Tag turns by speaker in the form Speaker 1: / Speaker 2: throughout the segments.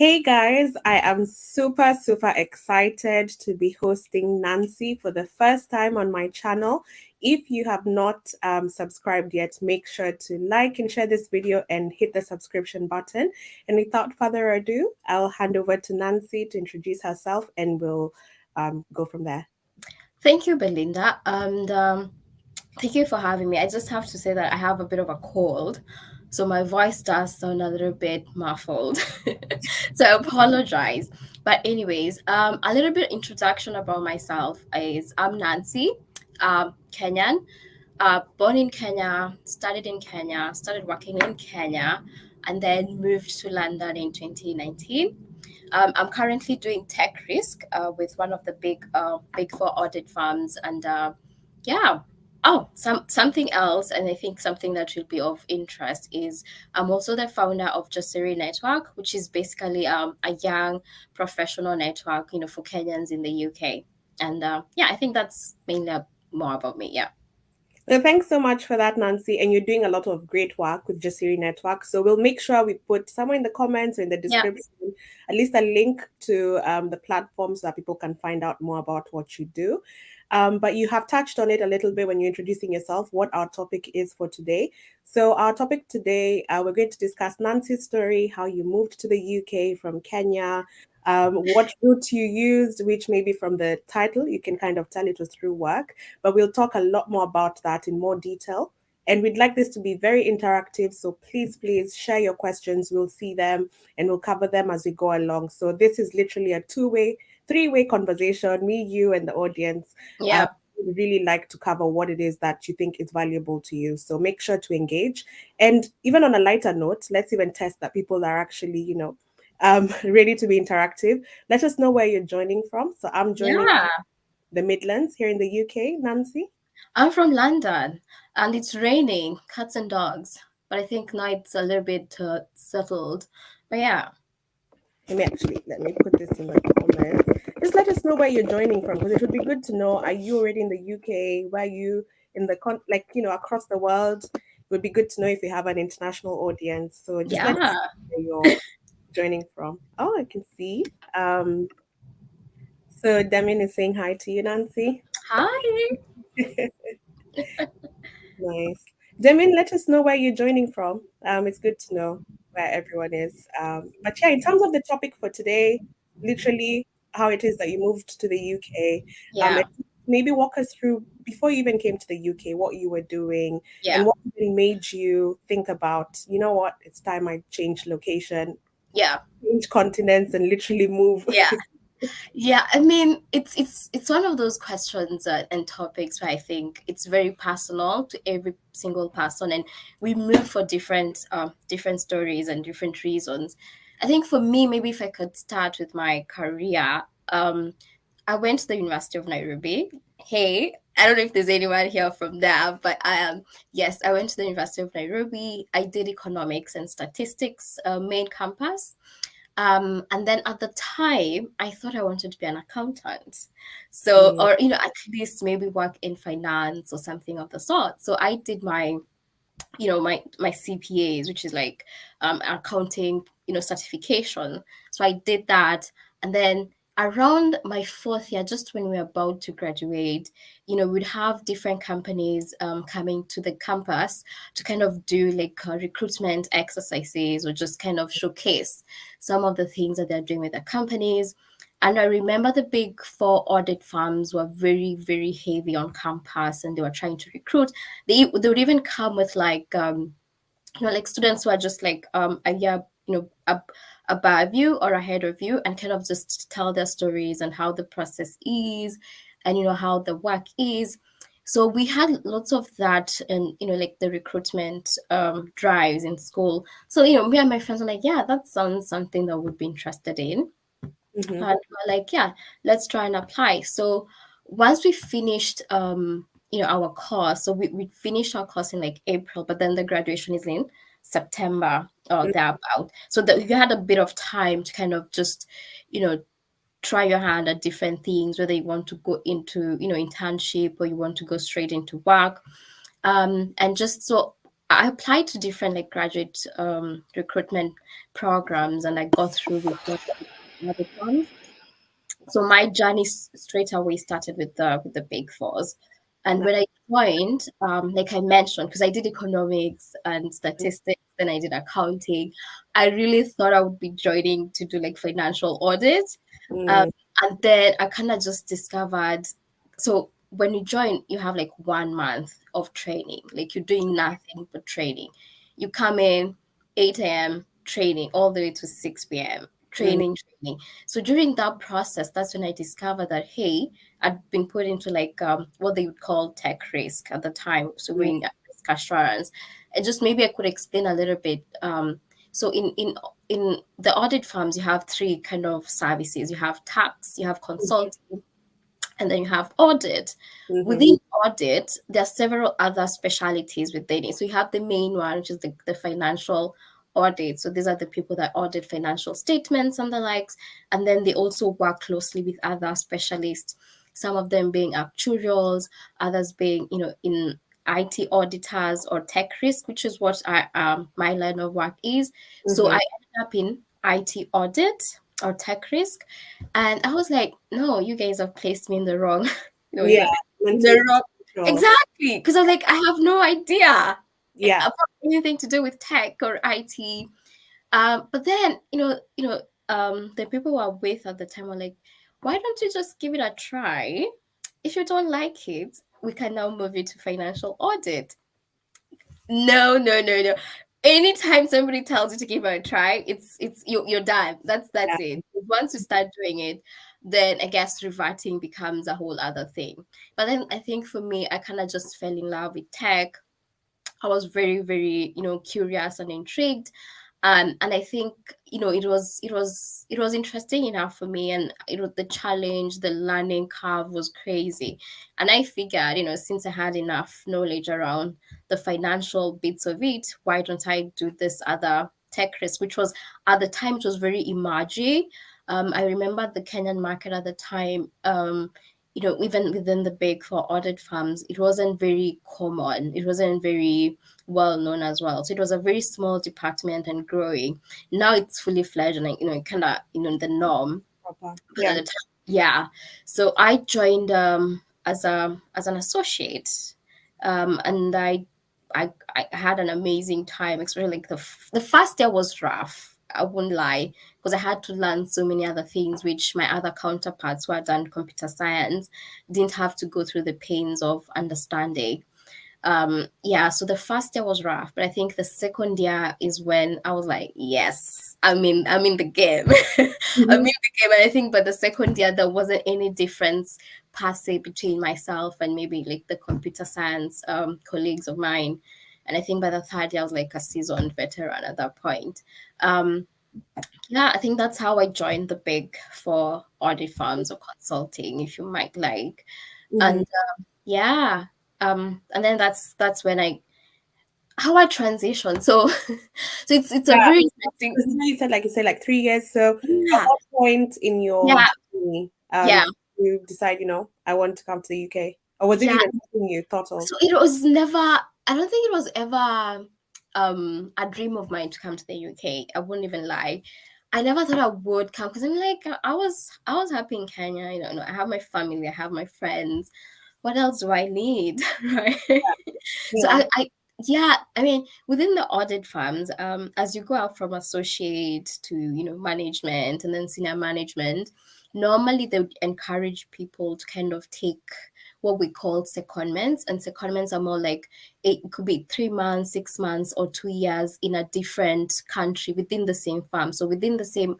Speaker 1: Hey guys, I am super excited to be hosting Nancy for the first time on my channel. If you have not subscribed yet, make sure to like and share this video and hit the subscription button. And without further ado, I'll hand over to Nancy to introduce herself and we'll go from there.
Speaker 2: Thank you, Belinda. And thank you for having me. I just have to say that I have a bit of a cold, so my voice does sound a little bit muffled. So I apologize. But anyways, a little bit introduction about myself is I'm Nancy, Kenyan, born in Kenya, studied in Kenya, started working in Kenya, and then moved to London in 2019. I'm currently doing tech risk with one of the big four audit firms, and yeah. Oh, something else, and I think something that will be of interest is I'm also the founder of Jasiri Network, which is basically a young professional network, for Kenyans in the UK. And yeah, I think that's mainly more about me. Yeah.
Speaker 1: Well, thanks so much for that, Nancy. And you're doing a lot of great work with Jasiri Network. So we'll make sure we put somewhere in the comments or in the
Speaker 2: Yeah.
Speaker 1: description at least a link to the platform so that people can find out more about what you do. But you have touched on it a little bit when you're introducing yourself, what our topic is for today. So, our topic today, we're going to discuss Nancy's story, how you moved to the UK from Kenya, what route you used, which maybe from the title, you can kind of tell it was through work, but we'll talk a lot more about that in more detail. And we'd like this to be very interactive. So please share your questions. We'll see them and we'll cover them as we go along. So this is literally a two-way, three-way conversation, me, you, and the audience.
Speaker 2: Yeah.
Speaker 1: We really like to cover what it is that you think is valuable to you. So make sure to engage. And even on a lighter note, let's even test that people are actually, ready to be interactive. Let us know where you're joining from. So I'm joining
Speaker 2: Yeah.
Speaker 1: the Midlands here in the UK, Nancy.
Speaker 2: I'm from London and it's raining, cats and dogs. But I think now it's a little bit settled. But yeah,
Speaker 1: Let me put this in the comments. Just let us know where you're joining from because it would be good to know. Are you already in the UK? Where are you in the across the world? It would be good to know if you have an international audience. So just let us
Speaker 2: yeah.
Speaker 1: know where you're joining from. Oh, I can see. Um, so Damien is saying hi to you, Nancy.
Speaker 2: Hi.
Speaker 1: Nice. Demin, let us know where you're joining from. It's good to know where everyone is. But yeah, in terms of the topic for today, literally how it is that you moved to the UK,
Speaker 2: Yeah.
Speaker 1: and maybe walk us through before you even came to the UK, what you were doing and
Speaker 2: Yeah.
Speaker 1: what even made you think about, you know what, it's time I change location,
Speaker 2: Yeah.
Speaker 1: change continents, and literally move.
Speaker 2: Yeah. Yeah, I mean, it's one of those questions and topics where I think it's very personal to every single person, and we move for different stories and different reasons. I think for me, maybe if I could start with my career, I went to the University of Nairobi. Hey, I don't know if there's anyone here from there, but I am. Yes, I went to the University of Nairobi. I did economics and statistics main campus. And then at the time, I thought I wanted to be an accountant. So,
Speaker 1: Mm,
Speaker 2: or, at least maybe work in finance or something of the sort. So I did my CPAs, which is like accounting, certification. So I did that. And then around my fourth year, just when we were about to graduate, we'd have different companies coming to the campus to kind of do like recruitment exercises or just kind of showcase some of the things that they're doing with the companies. And I remember the big four audit firms were very, very heavy on campus and they were trying to recruit. They would even come with like like students who are just like a year above you or ahead of you and kind of just tell their stories and how the process is and how the work is. So we had lots of that and like the recruitment drives in school. So me and my friends were like, yeah, that sounds something that would be interested in.
Speaker 1: mhm,
Speaker 2: And we're like, yeah, let's try and apply. So once we finished our course, so we finished our course in like April, but then the graduation is in September or
Speaker 1: mm,
Speaker 2: thereabout. So that you had a bit of time to kind of just, you know, try your hand at different things, whether you want to go into, internship or you want to go straight into work. And just so I applied to different like graduate recruitment programs, and I got through with the ones. So my journey straight away started with the big fours. And
Speaker 1: No.
Speaker 2: when I joined, like I mentioned, because I did economics and statistics, then I did accounting, I really thought I would be joining to do like financial audit. um,
Speaker 1: Mm,
Speaker 2: and then I kind of just discovered, so when you join, you have like 1 month of training, like you're doing nothing but training. You come in 8 a.m. training all the way to 6 p.m.
Speaker 1: mm,
Speaker 2: training. So during that process, that's when I discovered that, hey, I'd been put into like what they would call tech risk at the time. So we're
Speaker 1: mm,
Speaker 2: in risk assurance. And just maybe I could explain a little bit. So in the audit firms, you have three kind of services. You have tax, you have consulting, and then you have audit.
Speaker 1: mhm,
Speaker 2: Within audit, there are several other specialities within it. So you have the main one, which is the financial audit. So these are the people that audit financial statements and the likes. And then they also work closely with other specialists, some of them being actuarials, others being, in IT auditors or tech risk, which is what my line of work is. So I
Speaker 1: mhm.
Speaker 2: ended up in IT audit or tech risk. And I was like, no, you guys have placed me in the wrong,
Speaker 1: Yeah,
Speaker 2: in
Speaker 1: meant to
Speaker 2: the wrong.
Speaker 1: control.
Speaker 2: Exactly. Because I was like, I have no idea
Speaker 1: Yeah.
Speaker 2: about anything to do with tech or IT. But then, the people who are with at the time were like, why don't you just give it a try? If you don't like it, we can now move you to financial audit. No, no, no, no. Anytime somebody tells you to give it a try, it's you're done. That's
Speaker 1: Yeah.
Speaker 2: it. Once you start doing it, then I guess reverting becomes a whole other thing. But then I think for me, I kind of just fell in love with tech. I was very, very, curious and intrigued. And I think, it was interesting enough for me, and the challenge, the learning curve was crazy. And I figured, since I had enough knowledge around the financial bits of it, why don't I do this other tech risk, which was at the time, it was very emerging. I remember the Kenyan market at the time. Even within the big four audit firms, it wasn't very common. It wasn't very well known as well. So it was a very small department and growing. Now it's fully fledged and kind of the norm.
Speaker 1: Proper.
Speaker 2: But at
Speaker 1: Yeah.
Speaker 2: the time, yeah. So I joined as an associate, and I had an amazing time. Especially like the first year was rough. I won't lie, because I had to learn so many other things which my other counterparts who had done computer science didn't have to go through the pains of understanding. Yeah, so the first year was rough, but I think the second year is when I was like, yes, I'm in the game. I'm in
Speaker 1: Mhm.
Speaker 2: the game. And I think by the second year there wasn't any difference per se between myself and maybe like the computer science colleagues of mine. And I think by the third year I was like a seasoned veteran at that point. um yeah, I think that's how I joined the big four audit firms or consulting, if you might like.
Speaker 1: Mhm.
Speaker 2: And yeah, and then that's when I transitioned. So so it's a
Speaker 1: Yeah.
Speaker 2: very
Speaker 1: Because
Speaker 2: interesting.
Speaker 1: now you said like 3 years. So at
Speaker 2: Yeah,
Speaker 1: what point in your
Speaker 2: yeah,
Speaker 1: journey
Speaker 2: yeah,
Speaker 1: you decide, I want to come to the UK? Or was it
Speaker 2: yeah.
Speaker 1: even something you thought of?
Speaker 2: So it was never, I don't think it was ever a dream of mine to come to the UK. I wouldn't even lie. I never thought I would come, because I'm like, I was happy in Kenya. I have my family, I have my friends. What else do I need? Right. So
Speaker 1: Yeah.
Speaker 2: yeah, I mean, within the audit firms, as you go out from associate to, management and then senior management, normally they would encourage people to kind of take what we call secondments. And secondments are more like, it could be 3 months, 6 months, or 2 years in a different country within the same firm. So within the same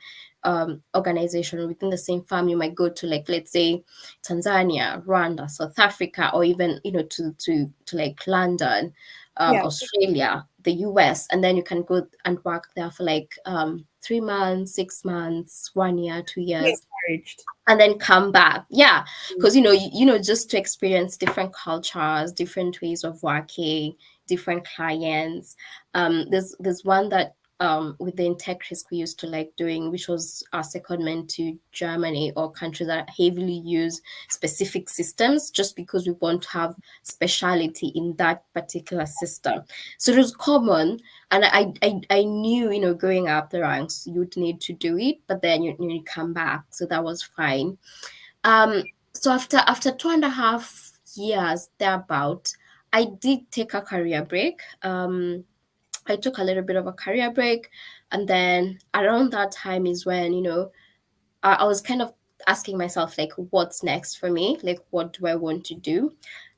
Speaker 2: organization, within the same firm, you might go to, like, let's say Tanzania, Rwanda, South Africa, or even to like London,
Speaker 1: Yeah.
Speaker 2: Australia, the US, and then you can go and work there for like 3 months, 6 months, 1 year, two
Speaker 1: Be
Speaker 2: years,
Speaker 1: encouraged.
Speaker 2: and then come back. Yeah,
Speaker 1: Mm.
Speaker 2: because just to experience different cultures, different ways of working, different clients. There's one that within tech risk we used to like doing, which was our secondment to Germany or countries that heavily use specific systems just because we want to have speciality in that particular system. So it was common, and I knew, going up the ranks, you'd need to do it, but then you come back, so that was fine. So after 2.5 years thereabout, I did take a career break. I took a little bit of a career break, and then around that time is when I was kind of asking myself, like, what's next for me? Like, what do I want to do?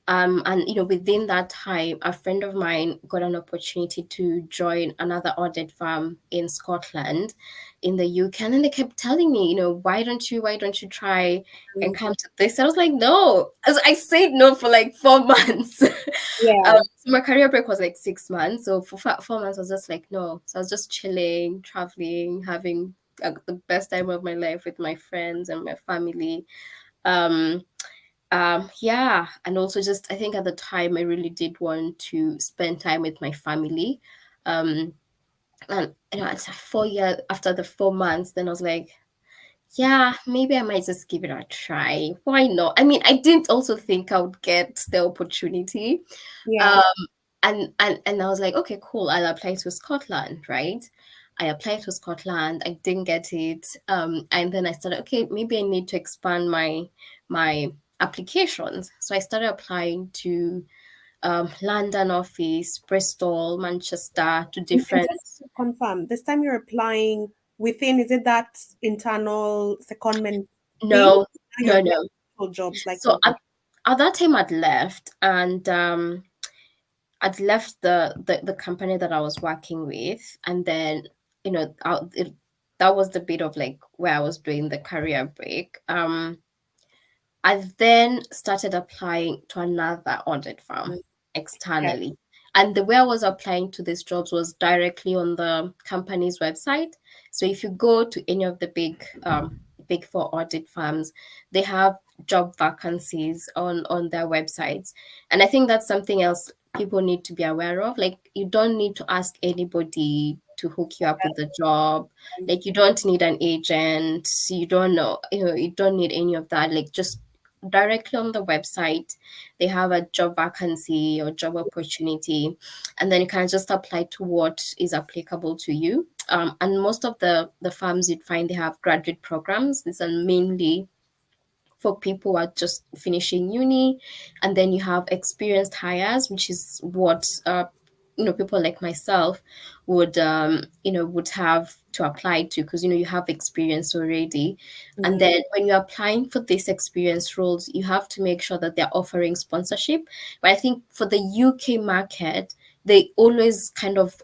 Speaker 2: And within that time, a friend of mine got an opportunity to join another audit firm in Scotland, in the UK, and then they kept telling me, why don't you try and
Speaker 1: Mm.
Speaker 2: come to this? I was like, no. As I said no for like 4 months.
Speaker 1: Yeah.
Speaker 2: So my career break was like 6 months. So for 4 months, I was just like, no. So I was just chilling, traveling, having the best time of my life with my friends and my family. Um, yeah, and also just I think at the time I really did want to spend time with my family. Um, and it's 4 years after the 4 months, then I was like, yeah, maybe I might just give it a try. Why not? I mean, I didn't also think I would get the opportunity.
Speaker 1: Yeah.
Speaker 2: Um, and I was like, okay, cool, I'll apply to Scotland, right? I applied to Scotland, I didn't get it. And then I started, okay, maybe I need to expand my applications. So I started applying to London office, Bristol, Manchester, to
Speaker 1: And
Speaker 2: different.
Speaker 1: just to confirm, this time you're applying within, is it that internal secondment thing?
Speaker 2: No,
Speaker 1: Now you're
Speaker 2: no,
Speaker 1: applying
Speaker 2: no.
Speaker 1: for jobs like
Speaker 2: So
Speaker 1: full time.
Speaker 2: at that time I'd left, and I'd left the company that I was working with, and then that was the bit of like where I was doing the career break. I then started applying to another audit firm
Speaker 1: Okay.
Speaker 2: externally. And the way I was applying to these jobs was directly on the company's website. So if you go to any of the big four audit firms, they have job vacancies on their websites. And I think that's something else people need to be aware of. Like, you don't need to ask anybody to hook you up with the job. Like, you don't need an agent. You don't need any of that. Like, just directly on the website, they have a job vacancy or job opportunity, and then you can just apply to what is applicable to you. And most of the firms, you'd find they have graduate programs. These are mainly for people who are just finishing uni, and then you have experienced hires, which is what people like myself would have to apply to, because you have experience already. And
Speaker 1: Mm.
Speaker 2: then when you're applying for these experience roles, you have to make sure that they're offering sponsorship. But I think for the UK market, they always kind of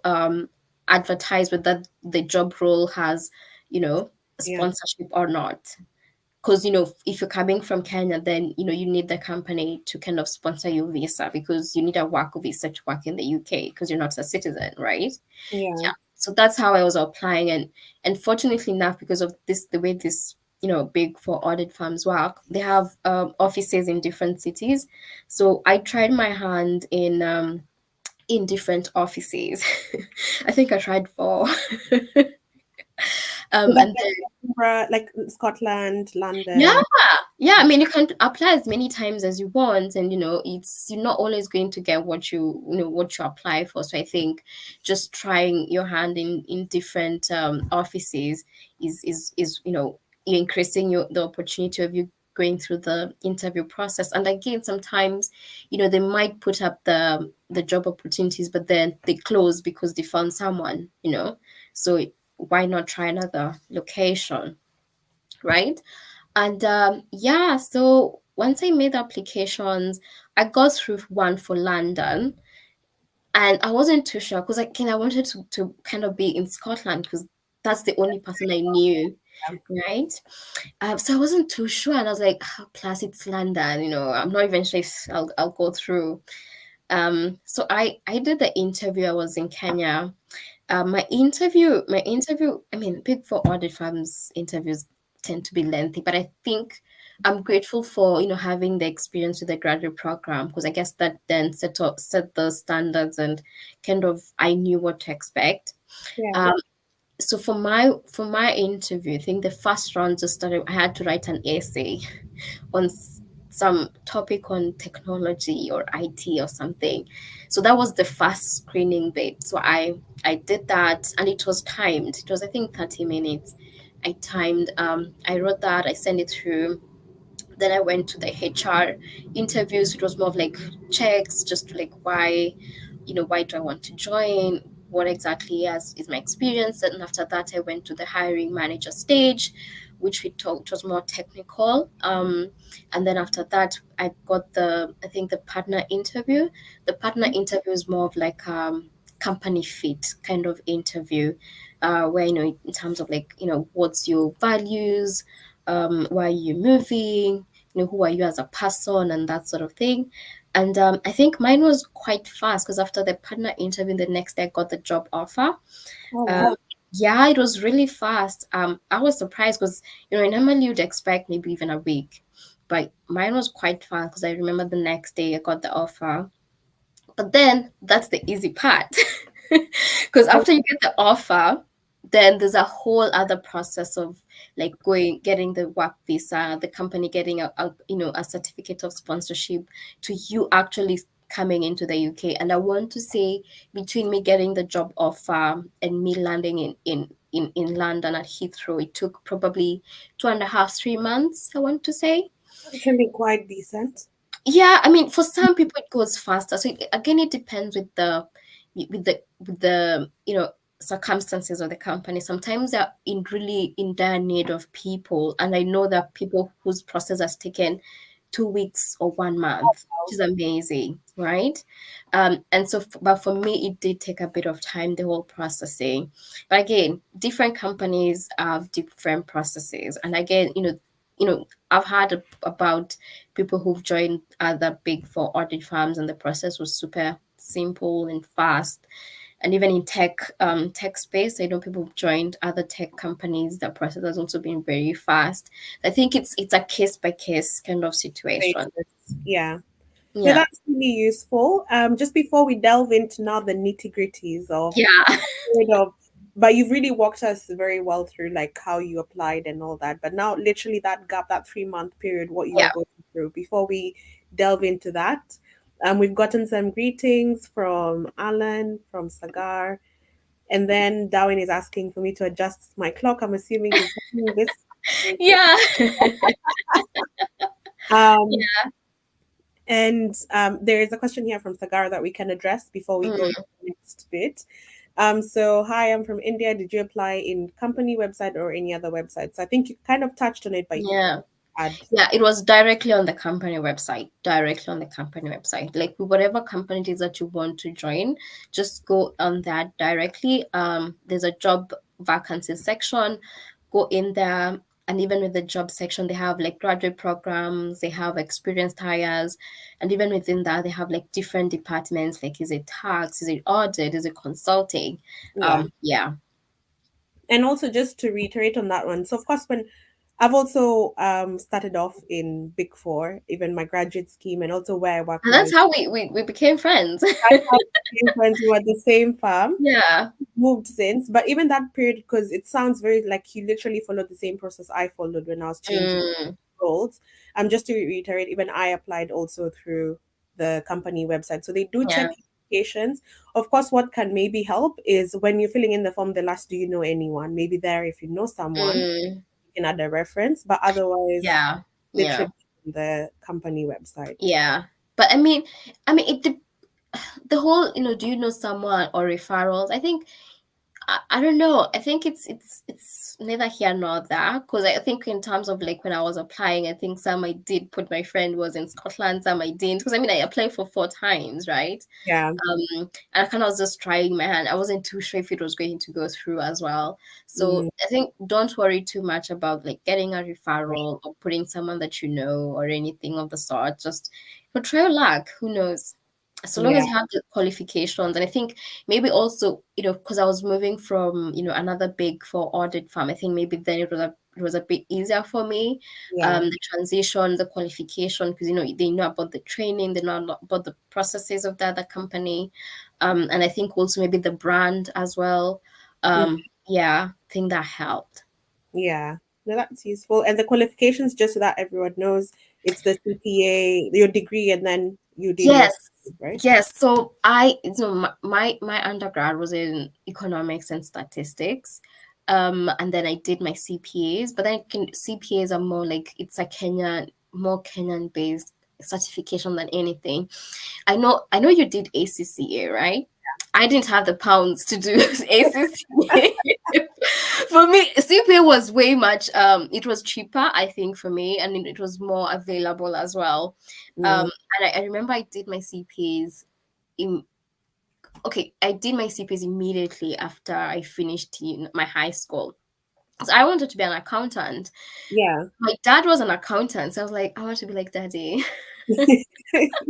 Speaker 2: advertise whether the job role has
Speaker 1: Yeah.
Speaker 2: sponsorship or not. Because if you're coming from Kenya, then you need the company to kind of sponsor your visa, because you need a work visa to work in the UK, because you're not a citizen, right?
Speaker 1: Yeah.
Speaker 2: Yeah. So that's how I was applying. And fortunately enough, because of the way this big four audit firms work, they have offices in different cities. So I tried my hand in different offices. I think I tried four.
Speaker 1: So that's
Speaker 2: And
Speaker 1: like Edinburgh, like Scotland,
Speaker 2: Yeah,
Speaker 1: London.
Speaker 2: yeah. I mean, you can apply as many times as you want, and you're not always going to get what you apply for. So I think just trying your hand in different offices is you're increasing the opportunity of you going through the interview process. And again, sometimes they might put up the job opportunities, but then they close because they found someone. So why not try another location, right? And yeah, so once I made applications, I got through one for London, and I wasn't too sure because I wanted to kind of be in Scotland, because that's the only person I knew, right? So I wasn't too sure, and I was like, plus it's London, I'm not even sure if I'll go through. So I did the interview. I was in Kenya. My interview, I mean, big four audit firms interviews tend to be lengthy, but I think I'm grateful for, having the experience with the graduate program, because I guess that then set the standards, and kind of I knew what to expect.
Speaker 1: Yeah.
Speaker 2: Um, so for my interview, I think the first round just started. I had to write an essay on some topic on technology or IT or something. So that was the first screening bit. So I did that, and it was timed. It was, I think, 30 minutes. I timed. I wrote that. I sent it through. Then I went to the HR interviews. It was more of like checks, just like why do I want to join? What exactly is my experience? And after that, I went to the hiring manager stage, which we talked was more technical. And then after that, I got I think the partner interview. The partner interview is more of like company fit kind of interview, where in terms of like what's your values, why are you moving, who are you as a person and that sort of thing. And I think mine was quite fast because after the partner interview, the next day I got the job offer.
Speaker 1: Oh
Speaker 2: Um,
Speaker 1: wow.
Speaker 2: yeah, it was really fast. I was surprised because normally you'd expect maybe even a week, but mine was quite fast because I remember the next day I got the offer. But then that's the easy part. Because
Speaker 1: Oh,
Speaker 2: after you get the offer, then there's a whole other process of like getting the work visa, the company getting a certificate of sponsorship to you actually coming into the UK. And I want to say between me getting the job offer and me landing in London at Heathrow, it took probably 2.5, 3 months, I want to say.
Speaker 1: actually quite decent.
Speaker 2: Yeah, I mean, for some people it goes faster. So again, it depends with the circumstances of the company. Sometimes they're really in dire need of people, and I know that people whose process has taken 2 weeks or 1 month, which is amazing, right? And so, but for me, it did take a bit of time, the whole processing. But again, different companies have different processes, and again, I've heard about people who've joined other big four audit firms, and the process was super simple and fast. And even in tech space, I know people who've joined other tech companies. The process has also been very fast. I think it's a case by case kind of situation.
Speaker 1: Basis. Yeah. No,
Speaker 2: Yeah,
Speaker 1: that's really useful. Just before we delve into now the nitty gritties of
Speaker 2: yeah,
Speaker 1: kind of, but you've really walked us very well through like how you applied and all that. But now, literally, that gap, that 3 month period, what you were
Speaker 2: yeah.
Speaker 1: going through. Before we delve into that, we've gotten some greetings from Alan, from Sagar, and then Darwin is asking for me to adjust my clock. I'm assuming he's having this.
Speaker 2: Yeah.
Speaker 1: Um, And there is a question here from Sagar that we can address before we go to
Speaker 2: Mm,
Speaker 1: the next bit. So, hi, I'm from India. Did you apply in company website or any other website? So I think you kind of touched on it, but if you
Speaker 2: yeah.
Speaker 1: could add.
Speaker 2: Yeah, it was directly on the company website. Directly on the company website. Like whatever company it is that you want to join, just go on that directly. There's a job vacancy section. Go in there, and even with the job section, they have like graduate programs, they have experienced hires, and even within that, they have like different departments. Like, is it tax? Is it audit? Is it consulting?
Speaker 1: Yeah.
Speaker 2: Yeah.
Speaker 1: And also, just to reiterate on that one. So, of course, when I've also started off in Big Four, even my graduate scheme, and also where I work
Speaker 2: And
Speaker 1: now
Speaker 2: that's
Speaker 1: is
Speaker 2: how we became friends.
Speaker 1: that's how we became friends. We were at the same firm.
Speaker 2: Yeah.
Speaker 1: Moved since, but even that period, because it sounds very like you literally followed the same process I followed when I was changing
Speaker 2: Mm,
Speaker 1: roles. Just to reiterate, even I applied also through the company website, so they do
Speaker 2: yeah.
Speaker 1: check applications. Of course, what can maybe help is when you're filling in the form, they'll ask, do you know anyone? Maybe there, if you know someone,
Speaker 2: Mm,
Speaker 1: you can add a reference, but otherwise,
Speaker 2: yeah. Yeah.
Speaker 1: literally the company website.
Speaker 2: Yeah. But I mean, the whole, do you know someone or referrals? I think I don't know. I think it's neither here nor there because I think in terms of like when I was applying, I think some I did put my friend was in Scotland, some I didn't because I mean I applied for 4 times, right?
Speaker 1: Yeah.
Speaker 2: And I kind of was just trying my hand. I wasn't too sure if it was going to go through as well. So
Speaker 1: Mm,
Speaker 2: I think don't worry too much about like getting a referral or putting someone that you know or anything of the sort. Just try your luck. Who knows? So long
Speaker 1: yeah.
Speaker 2: as you have the qualifications, and I think maybe also because I was moving from another big four audit firm, I think maybe then it was a bit easier for me,
Speaker 1: Yeah.
Speaker 2: the transition, the qualification, because they know about the training, they know a lot about the processes of the other company, and I think also maybe the brand as well.
Speaker 1: Mm,
Speaker 2: Yeah, I think that helped.
Speaker 1: yeah. No, that's useful. And the qualifications, just so that everyone knows, it's the CPA, your degree, and then you did your,
Speaker 2: Yes,
Speaker 1: right?
Speaker 2: yes. So my undergrad was in economics and statistics, and then I did my CPAs. But then CPAs are more like it's a more Kenyan based certification than anything. I know you did ACCA, right? I didn't have the pounds to do ACCA. For me, CPA was way much. It was cheaper, I think, for me, and it was more available as well.
Speaker 1: Mm,
Speaker 2: And I remember I did my CPAs in okay, I did my CPAs immediately after I finished my high school. So I wanted to be an accountant.
Speaker 1: yeah.
Speaker 2: My dad was an accountant, so I was like, I want to be like daddy. I want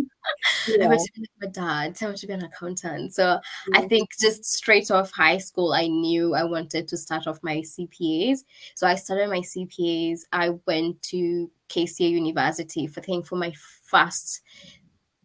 Speaker 1: Yeah.
Speaker 2: to be like my dad. So I want to be an accountant. So I
Speaker 1: Mm,
Speaker 2: think just straight off high school, I knew I wanted to start off my CPAs. So I started my CPAs. I went to KCA University for I think for my first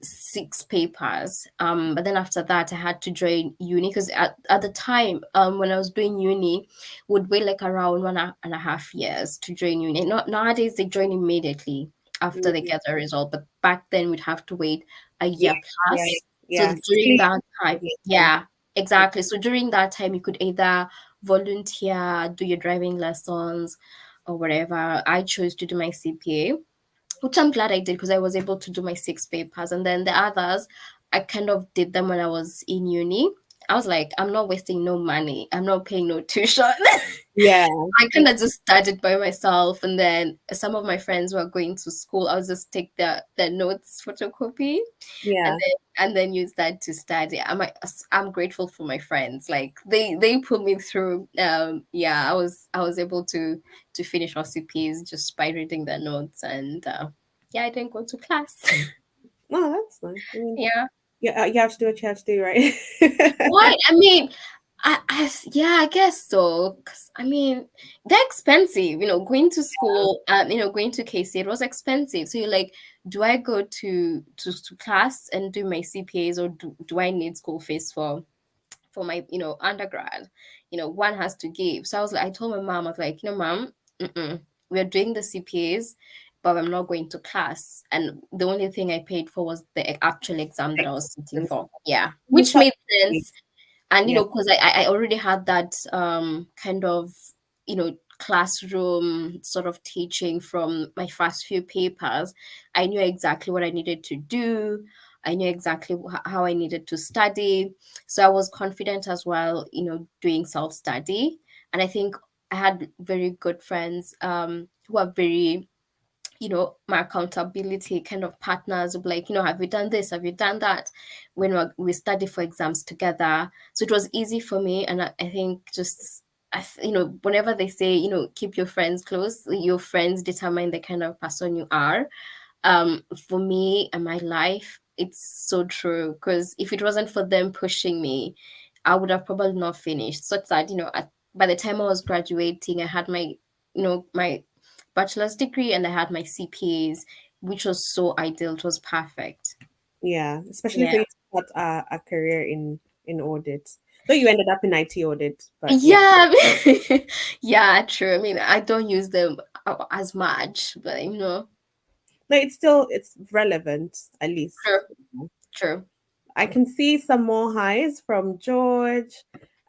Speaker 2: 6 papers. But then after that, I had to join uni because at the time, when I was doing uni, would wait like around 1.5 years to join uni. Not nowadays, they join immediately after they
Speaker 1: mm,
Speaker 2: get the result, but back then we'd have to wait a
Speaker 1: yeah.
Speaker 2: year
Speaker 1: Yeah.
Speaker 2: plus. So
Speaker 1: Yeah.
Speaker 2: during
Speaker 1: Especially
Speaker 2: that time,
Speaker 1: Jamaican.
Speaker 2: yeah, exactly. So during that time, you could either volunteer, do your driving lessons, or whatever. I chose to do my CPA, which I'm glad I did because I was able to do my 6 papers. And then the others, I kind of did them when I was in uni. I was like, I'm not wasting no money. I'm not paying no tuition.
Speaker 1: Yeah.
Speaker 2: I kind of just studied by myself. And then some of my friends were going to school. I would just take the notes photocopy and
Speaker 1: Yeah.
Speaker 2: then use that to study. I'm grateful for my friends. Like they put me through. Yeah, I was able to finish our CPs just by reading their notes, and yeah, I didn't go to class.
Speaker 1: Oh, that's nice. I mean,
Speaker 2: Yeah.
Speaker 1: yeah, you have to do what you have to do, right?
Speaker 2: What? I mean, yeah, I guess so. 'Cause, I mean, they're expensive. Going to school, going to KC, it was expensive. So you're like, do I go to class and do my CPAs, or do I need school fees for my undergrad? One has to give. So I told my mom, I was like, mom, we're doing the CPAs, but I'm not going to class. And the only thing I paid for was the actual exam that I was sitting
Speaker 1: Excellent.
Speaker 2: for. Yeah,
Speaker 1: You
Speaker 2: which
Speaker 1: start
Speaker 2: made
Speaker 1: with-
Speaker 2: sense. And
Speaker 1: Yeah.
Speaker 2: because I already had that kind of classroom sort of teaching from my first few papers. I knew exactly what I needed to do. I knew exactly how I needed to study. So I was confident as well, doing self study. And I think I had very good friends who are very, my accountability kind of partners would be like, have you done this? Have you done that? When we study for exams together. So it was easy for me. And I think just, whenever they say, keep your friends close, your friends determine the kind of person you are. For me and my life, it's so true. Because if it wasn't for them pushing me, I would have probably not finished. Such that, by the time I was graduating, I had my bachelor's degree and I had my CPAs, which was so ideal. It was perfect.
Speaker 1: Yeah. Especially
Speaker 2: Yeah.
Speaker 1: for you to start a career in audit. Though you ended up in IT audit, but yeah.
Speaker 2: Yeah. Yeah, true. I mean, I don't use them as much, but
Speaker 1: No, it's relevant at least.
Speaker 2: true, true.
Speaker 1: I can see some more highs from George,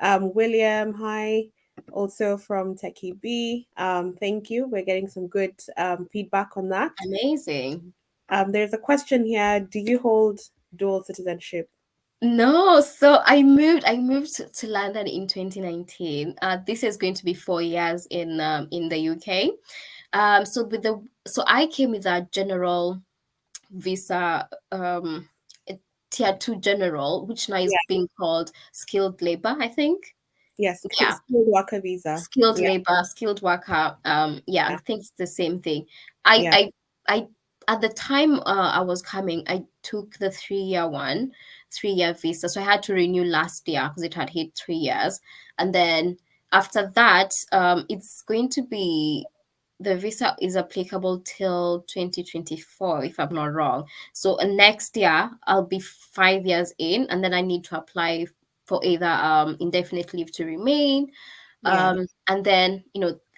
Speaker 1: William. Hi, also from Techie B. Thank you. We're getting some good feedback on that.
Speaker 2: Amazing.
Speaker 1: There's a question here. Do you hold dual citizenship?
Speaker 2: No, so I moved to London in 2019. This is going to be 4 years in the UK. So I came with a general visa, a tier 2 general, which now is
Speaker 1: Yeah.
Speaker 2: being called skilled labor, I think.
Speaker 1: Yes.
Speaker 2: Yeah,
Speaker 1: Skilled worker visa.
Speaker 2: skilled
Speaker 1: Yeah.
Speaker 2: labor, skilled worker. Yeah, I
Speaker 1: Yeah.
Speaker 2: think it's the same thing. I
Speaker 1: Yeah.
Speaker 2: I I at the time I was coming, I took the 3-year one, 3-year visa. So I had to renew last year because it had hit 3 years. And then after that, it's going to be the visa is applicable till 2024, if I'm not wrong. So next year I'll be 5 years in, and then I need to apply for either indefinite leave to remain.
Speaker 1: Yeah.
Speaker 2: And then,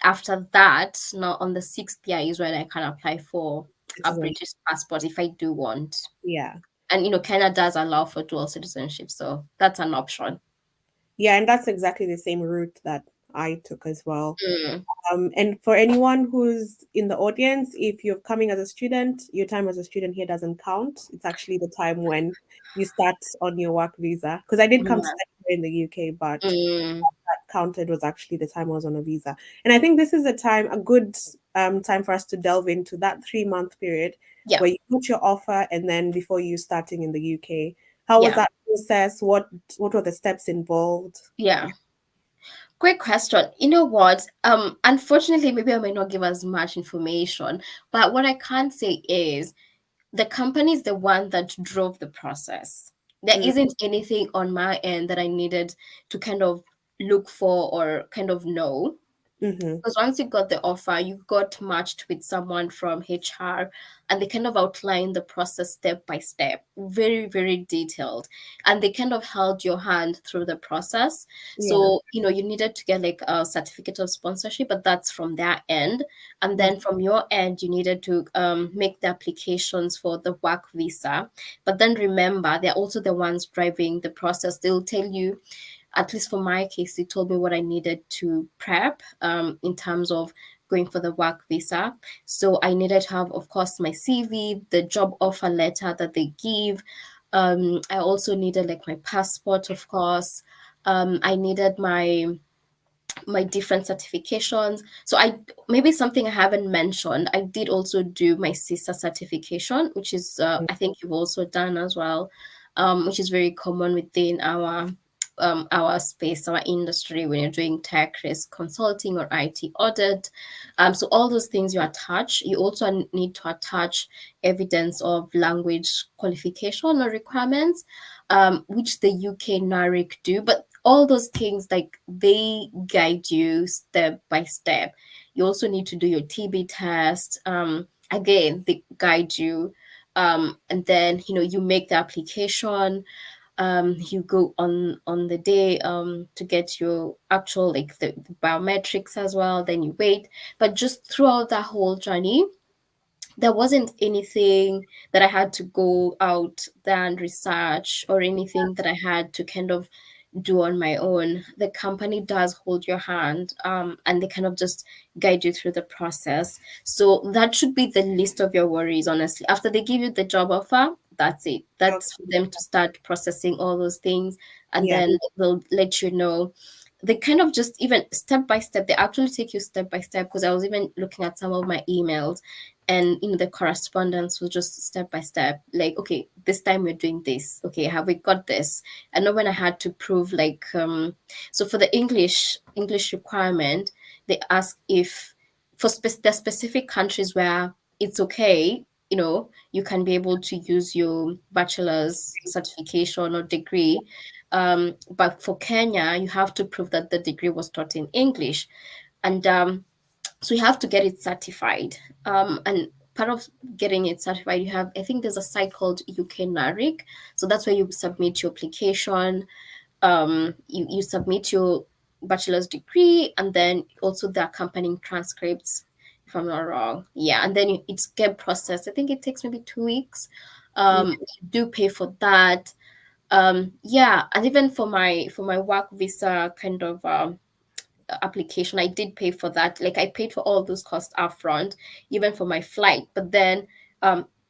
Speaker 2: after that, now on the sixth year is when I can apply for a
Speaker 1: Citizen.
Speaker 2: British passport if I do want.
Speaker 1: Yeah.
Speaker 2: And Kenya does allow for dual citizenship, so that's an option.
Speaker 1: Yeah, and that's exactly the same route that I took as well.
Speaker 2: Mm.
Speaker 1: And for anyone who's in the audience, if you're coming as a student, your time as a student here doesn't count. It's actually the time when you start on your work visa. Because I did come to
Speaker 2: Yeah.
Speaker 1: study here in the UK, but
Speaker 2: Mm.
Speaker 1: that counted was actually the time I was on a visa. And I think this is a good time for us to delve into that 3 month period
Speaker 2: Yeah.
Speaker 1: where you put your offer and then before you starting in the UK. How was
Speaker 2: Yeah.
Speaker 1: that process? What were the steps involved?
Speaker 2: Yeah. Great question. You know what? Unfortunately, maybe I may not give as much information, but what I can say is the company is the one that drove the process. There
Speaker 1: Mm,
Speaker 2: isn't anything on my end that I needed to kind of look for or kind of know.
Speaker 1: mm-hmm.
Speaker 2: Because once you got the offer, you got matched with someone from HR, and they kind of outlined the process step by step, very, very detailed. And they kind of held your hand through the process.
Speaker 1: Yeah.
Speaker 2: So, you needed to get like a certificate of sponsorship, but that's from their end. And
Speaker 1: Mm,
Speaker 2: then from your end, you needed to make the applications for the work visa. But then remember, they're also the ones driving the process. They'll tell you, at least for my case, they told me what I needed to prep in terms of going for the work visa. So I needed to have, of course, my CV, the job offer letter that they give. I also needed like my passport, of course. I needed my different certifications. So I maybe something I haven't mentioned. I did also do my sister certification, which is
Speaker 1: mm,
Speaker 2: I think you've also done as well, which is very common within our space, our industry when you're doing tech risk consulting or IT audit. So all those things you attach. You also need to attach evidence of language qualification or requirements, which the UK NARIC do, but all those things like they guide you step by step. You also need to do your TB test. Again, they guide you. And then you make the application. You go on the day to get your actual like the biometrics as well. Then you wait. But just throughout that whole journey, there wasn't anything that I had to go out there and research or anything that I had to kind of do on my own. The company does hold your hand, and they kind of just guide you through the process. So that should be the least of your worries, honestly. After they give you the job offer, that's it. That's for
Speaker 1: okay.
Speaker 2: them to start processing all those things, and
Speaker 1: Yeah.
Speaker 2: then they'll let you know. They kind of just even step by step, they actually take you step by step, because I was even looking at some of my emails, and the correspondence was just step by step, like, okay, this time we're doing this, okay, have we got this? I know when I had to prove like so for the English requirement, they ask if for the specific countries where it's okay, you can be able to use your bachelor's certification or degree, but for Kenya you have to prove that the degree was taught in English. And so you have to get it certified. And part of getting it certified, you have, I think there's a site called UK NARIC. So that's where you submit your application. You submit your bachelor's degree, and then also the accompanying transcripts, if I'm not wrong. Yeah, and then it's get processed. I think it takes maybe 2 weeks.
Speaker 1: Mm,
Speaker 2: You do pay for that. Yeah, and even for my work visa kind of application, I did pay for that. Like I paid for all those costs upfront, even for my flight. But then,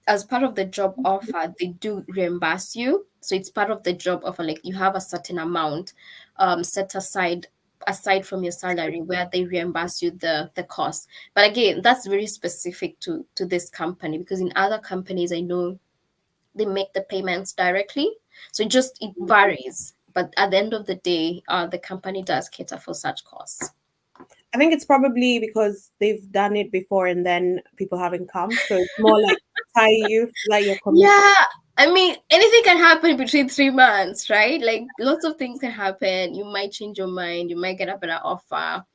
Speaker 2: as part of the job offer, they do reimburse you. So it's part of the job offer. Like you have a certain amount set aside from your salary, where they reimburse you the cost. But again, that's very specific to this company, because in other companies I know they make the payments directly. So it varies. But at the end of the day, the company does cater for such costs.
Speaker 1: I think it's probably because they've done it before and then people haven't come. So it's more like tie you, like you're committed.
Speaker 2: Yeah, I mean, anything can happen between 3 months, right? Like lots of things can happen. You might change your mind. You might get a better offer.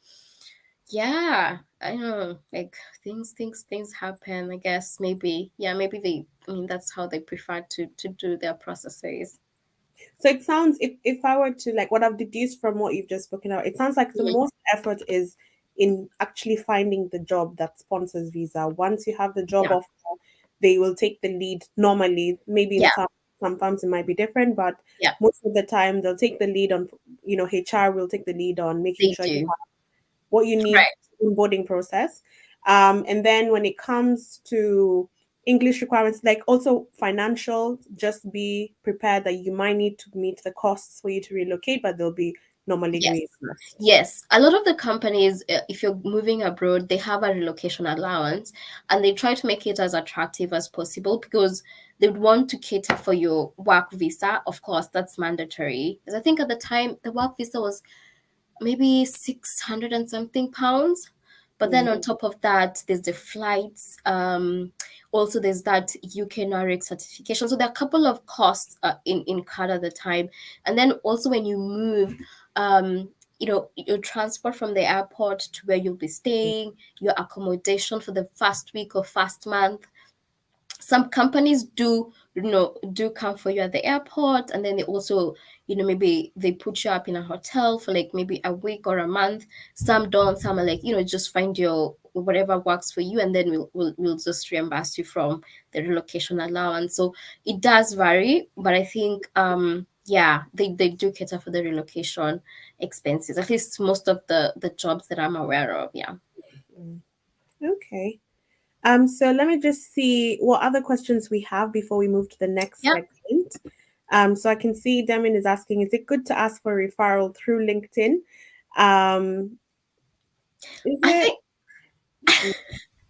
Speaker 2: Yeah, I know. Like things happen. I guess maybe, yeah, maybe they. I mean, that's how they prefer to do their processes.
Speaker 1: So it sounds, if I were to like what I've deduced from what you've just spoken about, it sounds like the
Speaker 2: Mm,
Speaker 1: most effort is in actually finding the job that sponsors visa. Once you have the job
Speaker 2: yeah,
Speaker 1: offer, they will take the lead normally. Maybe in
Speaker 2: yeah,
Speaker 1: some firms it might be different, but
Speaker 2: yeah.
Speaker 1: most of the time they'll take the lead on, HR will take the lead on making
Speaker 2: They
Speaker 1: sure you
Speaker 2: do.
Speaker 1: what you need
Speaker 2: Right.
Speaker 1: in boarding process. And then when it comes to English requirements, like also financial, just be prepared that you might need to meet the costs for you to relocate, but they'll be normally
Speaker 2: Yes.
Speaker 1: reimbursed.
Speaker 2: Yes. A lot of the companies, if you're moving abroad, they have a relocation allowance and they try to make it as attractive as possible because they would want to cater for your work visa. Of course, that's mandatory. Because I think at the time, the work visa was maybe 600 and something pounds. But then
Speaker 1: Mm,
Speaker 2: on top of that, there's the flights. Also, there's that UK NARIC certification. So there are a couple of costs in CAD at the time. And then also when you move, your transport from the airport to where you'll be staying, your accommodation for the first week or first month, some companies do come for you at the airport, and then they also maybe they put you up in a hotel for like maybe a week or a month. Some don't, some are like just find your whatever works for you, and then we'll just reimburse you from the relocation allowance. So it does vary, but I think yeah, they do cater for the relocation expenses, at least most of the jobs that I'm aware of. Yeah.
Speaker 1: mm. Okay. So let me just see what other questions we have before we move to the next
Speaker 2: Yeah.
Speaker 1: segment. So I can see Demin is asking, is it good to ask for a referral through LinkedIn? Um, is
Speaker 2: I
Speaker 1: it?
Speaker 2: think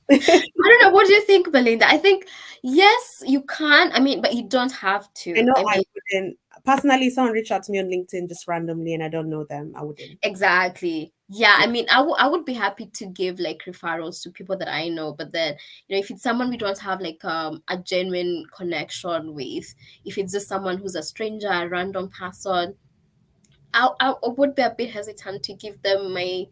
Speaker 2: I don't know. What do you think, Belinda? I think yes, you can. I mean, but you don't have
Speaker 1: I
Speaker 2: to.
Speaker 1: know
Speaker 2: I
Speaker 1: I
Speaker 2: mean,
Speaker 1: wouldn't personally. Someone reached out to me on LinkedIn just randomly, and I don't know them. I wouldn't.
Speaker 2: exactly. Yeah, I
Speaker 1: Yeah,
Speaker 2: mean, I would be happy to give like referrals to people that I know, but then if it's someone we don't have like a genuine connection with, if it's just someone who's a stranger, a random person, I would be a bit hesitant to give them my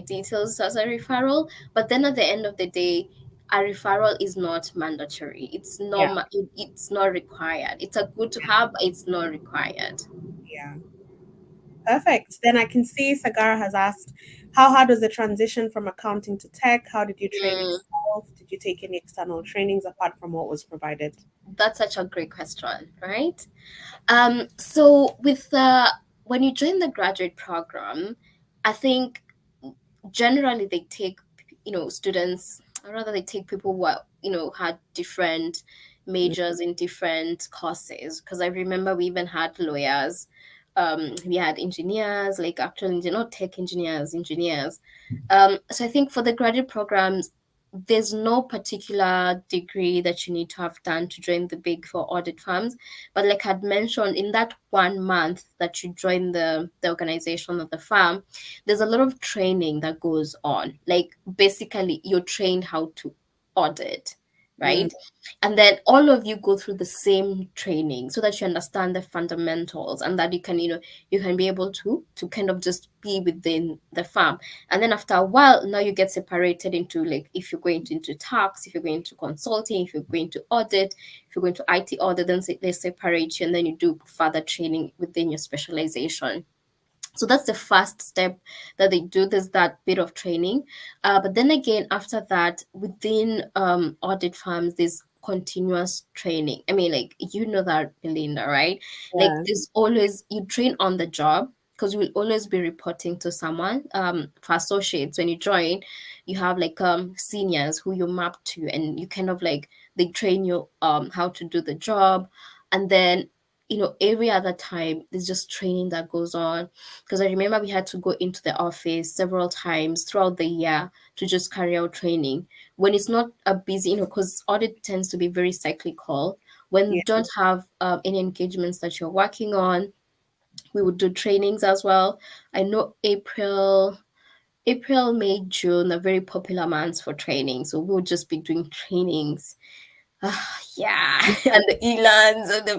Speaker 2: details as a referral. But then at the end of the day, a referral is not mandatory. It's not
Speaker 1: yeah,
Speaker 2: it's not required. It's a good to have, but it's not required.
Speaker 1: yeah. Perfect. Then I can see Sagara has asked, how hard was the transition from accounting to tech? How did you train
Speaker 2: Mm,
Speaker 1: yourself? Did you take any external trainings apart from what was provided?
Speaker 2: that's such a great question, right? So with the when you join the graduate program, I think generally they take students, or rather they take people who are, had different
Speaker 1: Mm,
Speaker 2: majors in different courses, because I remember we even had lawyers, we had engineers, like actual not tech engineers. So I think for the graduate programs, there's no particular degree that you need to have done to join the big four audit firms. But like I'd mentioned, in that 1 month that you join the organization of the firm, there's a lot of training that goes on. Like basically you're trained how to audit,
Speaker 1: mm,
Speaker 2: right? And then all of you go through the same training so that you understand the fundamentals, and that you can be able to kind of just be within the firm. And then after a while, now you get separated into, like, if you're going into tax, if you're going to consulting, if you're going to audit, if you're going to IT audit, then they separate you, and then you do further training within your specialization. So that's the first step that they do. There's that bit of training, but then again, after that, within audit firms, there's continuous training. I mean, like, that, Belinda, right? Like,
Speaker 1: yeah,
Speaker 2: there's always, you train on the job, because you will always be reporting to someone. For associates, when you join, you have like seniors who you map to, and you kind of like, they train you how to do the job. And then every other time there's just training that goes on, because I remember we had to go into the office several times throughout the year to just carry out training. When it's not a busy, because audit tends to be very cyclical. When you
Speaker 1: yeah,
Speaker 2: don't have any engagements that you're working on, we would do trainings as well. I know April, May, June are very popular months for training. So we would just be doing trainings. Yeah, and the elans and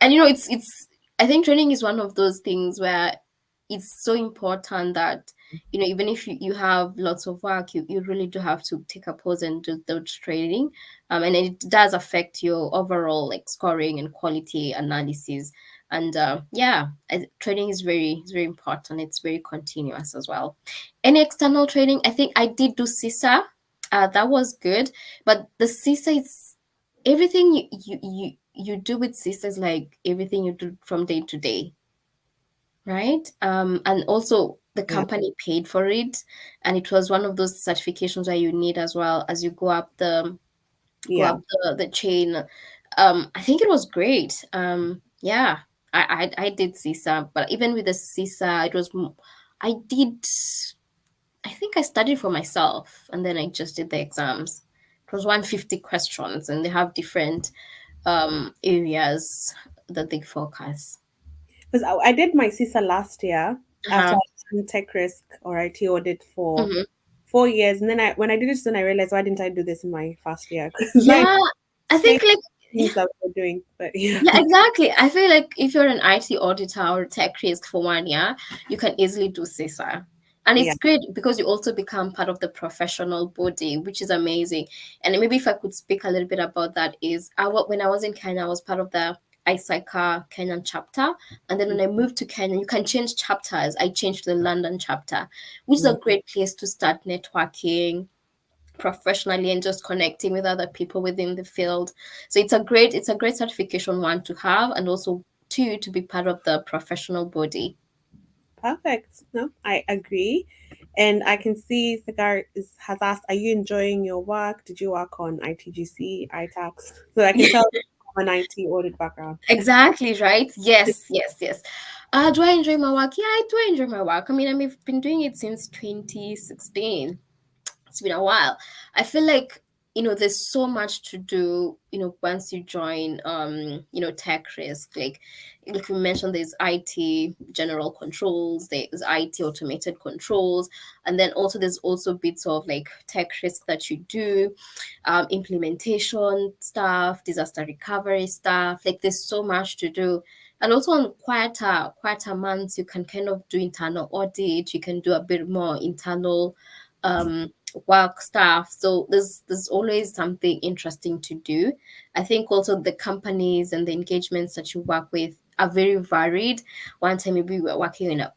Speaker 2: and it's I think training is one of those things where it's so important that even if you have lots of work, you really do have to take a pause and do the training. And it does affect your overall like scoring and quality analysis. And yeah, training is very important. It's very continuous as well. Any external training, I think I did do CISA. That was good, but the CISA is everything you do with CISA is like everything you do from day to day, right? And also the
Speaker 1: Yeah.
Speaker 2: company paid for it, and it was one of those certifications that you need as well as you go
Speaker 1: Yeah.
Speaker 2: up the chain. I think it was great. Yeah, I did CISA, but even with the CISA, I did. I think I studied for myself, and then I just did the exams. It was 150 questions, and they have different areas that they focus.
Speaker 1: Because I did my CISA last year after
Speaker 2: Uh-huh.
Speaker 1: I done tech risk or IT audit for
Speaker 2: Hmm.
Speaker 1: 4 years, and then when I did it, then I realized, why didn't I do this in my first year? Because it's like
Speaker 2: Yeah, I
Speaker 1: same
Speaker 2: think like
Speaker 1: things that we're doing, but yeah.
Speaker 2: yeah, exactly. I feel like if you're an IT auditor or tech risk for 1 year, you can easily do CISA. And
Speaker 1: Yeah.
Speaker 2: it's great because you also become part of the professional body, which is amazing. And maybe if I could speak a little bit about that is when I was in Kenya, I was part of the ISICA Kenyan chapter. And then when I moved to Kenya, you can change chapters. I changed to the London chapter, which is a
Speaker 1: Mm.
Speaker 2: great place to start networking professionally and just connecting with other people within the field. So it's a great certification, one, to have, and also two, to be part of the professional body.
Speaker 1: Perfect. No, I agree. And I can see Sagar has asked, are you enjoying your work? Did you work on ITGC, ITAX? So I can tell from an IT audit background.
Speaker 2: Exactly, right? Yes, yes, yes. Do I enjoy my work? Yeah, I do enjoy my work. I mean, I've been doing it since 2016. It's been a while. I feel like, there's so much to do, once you join tech risk. Like we mentioned, there's IT general controls, there's IT automated controls, and then also there's also bits of like tech risk that you do, implementation stuff, disaster recovery stuff. Like there's so much to do. And also on quieter months, you can kind of do internal audit, you can do a bit more internal um work stuff. So there's always something interesting to do. I think also the companies and the engagements that you work with are very varied. One time maybe we were working in a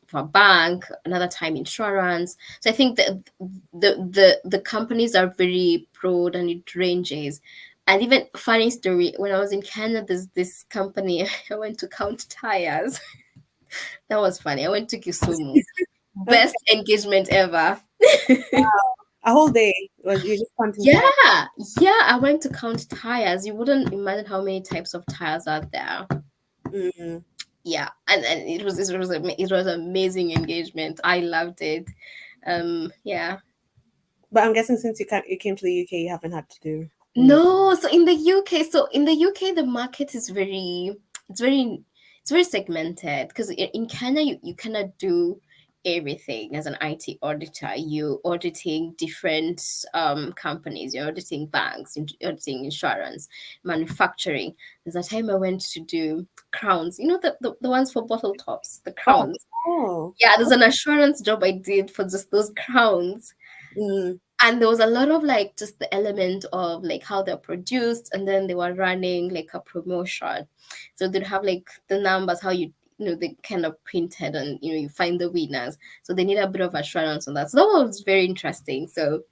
Speaker 2: for a bank, another time insurance. So I think that the companies are very broad and it ranges. And even funny story, when I was in Kenya, there's this company I went to count tires. That was funny. I went to Kisumu.
Speaker 1: Okay.
Speaker 2: Best engagement ever.
Speaker 1: A whole day was you just counting time.
Speaker 2: Yeah, yeah, I went to count tires. You wouldn't imagine how many types of tires are there.
Speaker 1: Mm.
Speaker 2: Yeah, and it was amazing engagement. I loved it. Yeah.
Speaker 1: But I'm guessing since you came to the UK, you haven't had to do any of.
Speaker 2: No, so in the UK, the market is it's very, it's very segmented because in Kenya, you cannot do everything as an IT auditor. You auditing different companies, you're auditing banks, you're auditing insurance, manufacturing. There's a time I went to do crowns, the ones for bottle tops, the
Speaker 1: Oh,
Speaker 2: crowns.
Speaker 1: oh,
Speaker 2: Yeah, there's an assurance job I did for just those crowns,
Speaker 1: mm,
Speaker 2: and there was a lot of like just the element of like how they're produced, and then they were running like a promotion, so they'd have like the numbers, how they kind of printed, and you find the winners, so they need a bit of assurance on that. So that was very interesting. So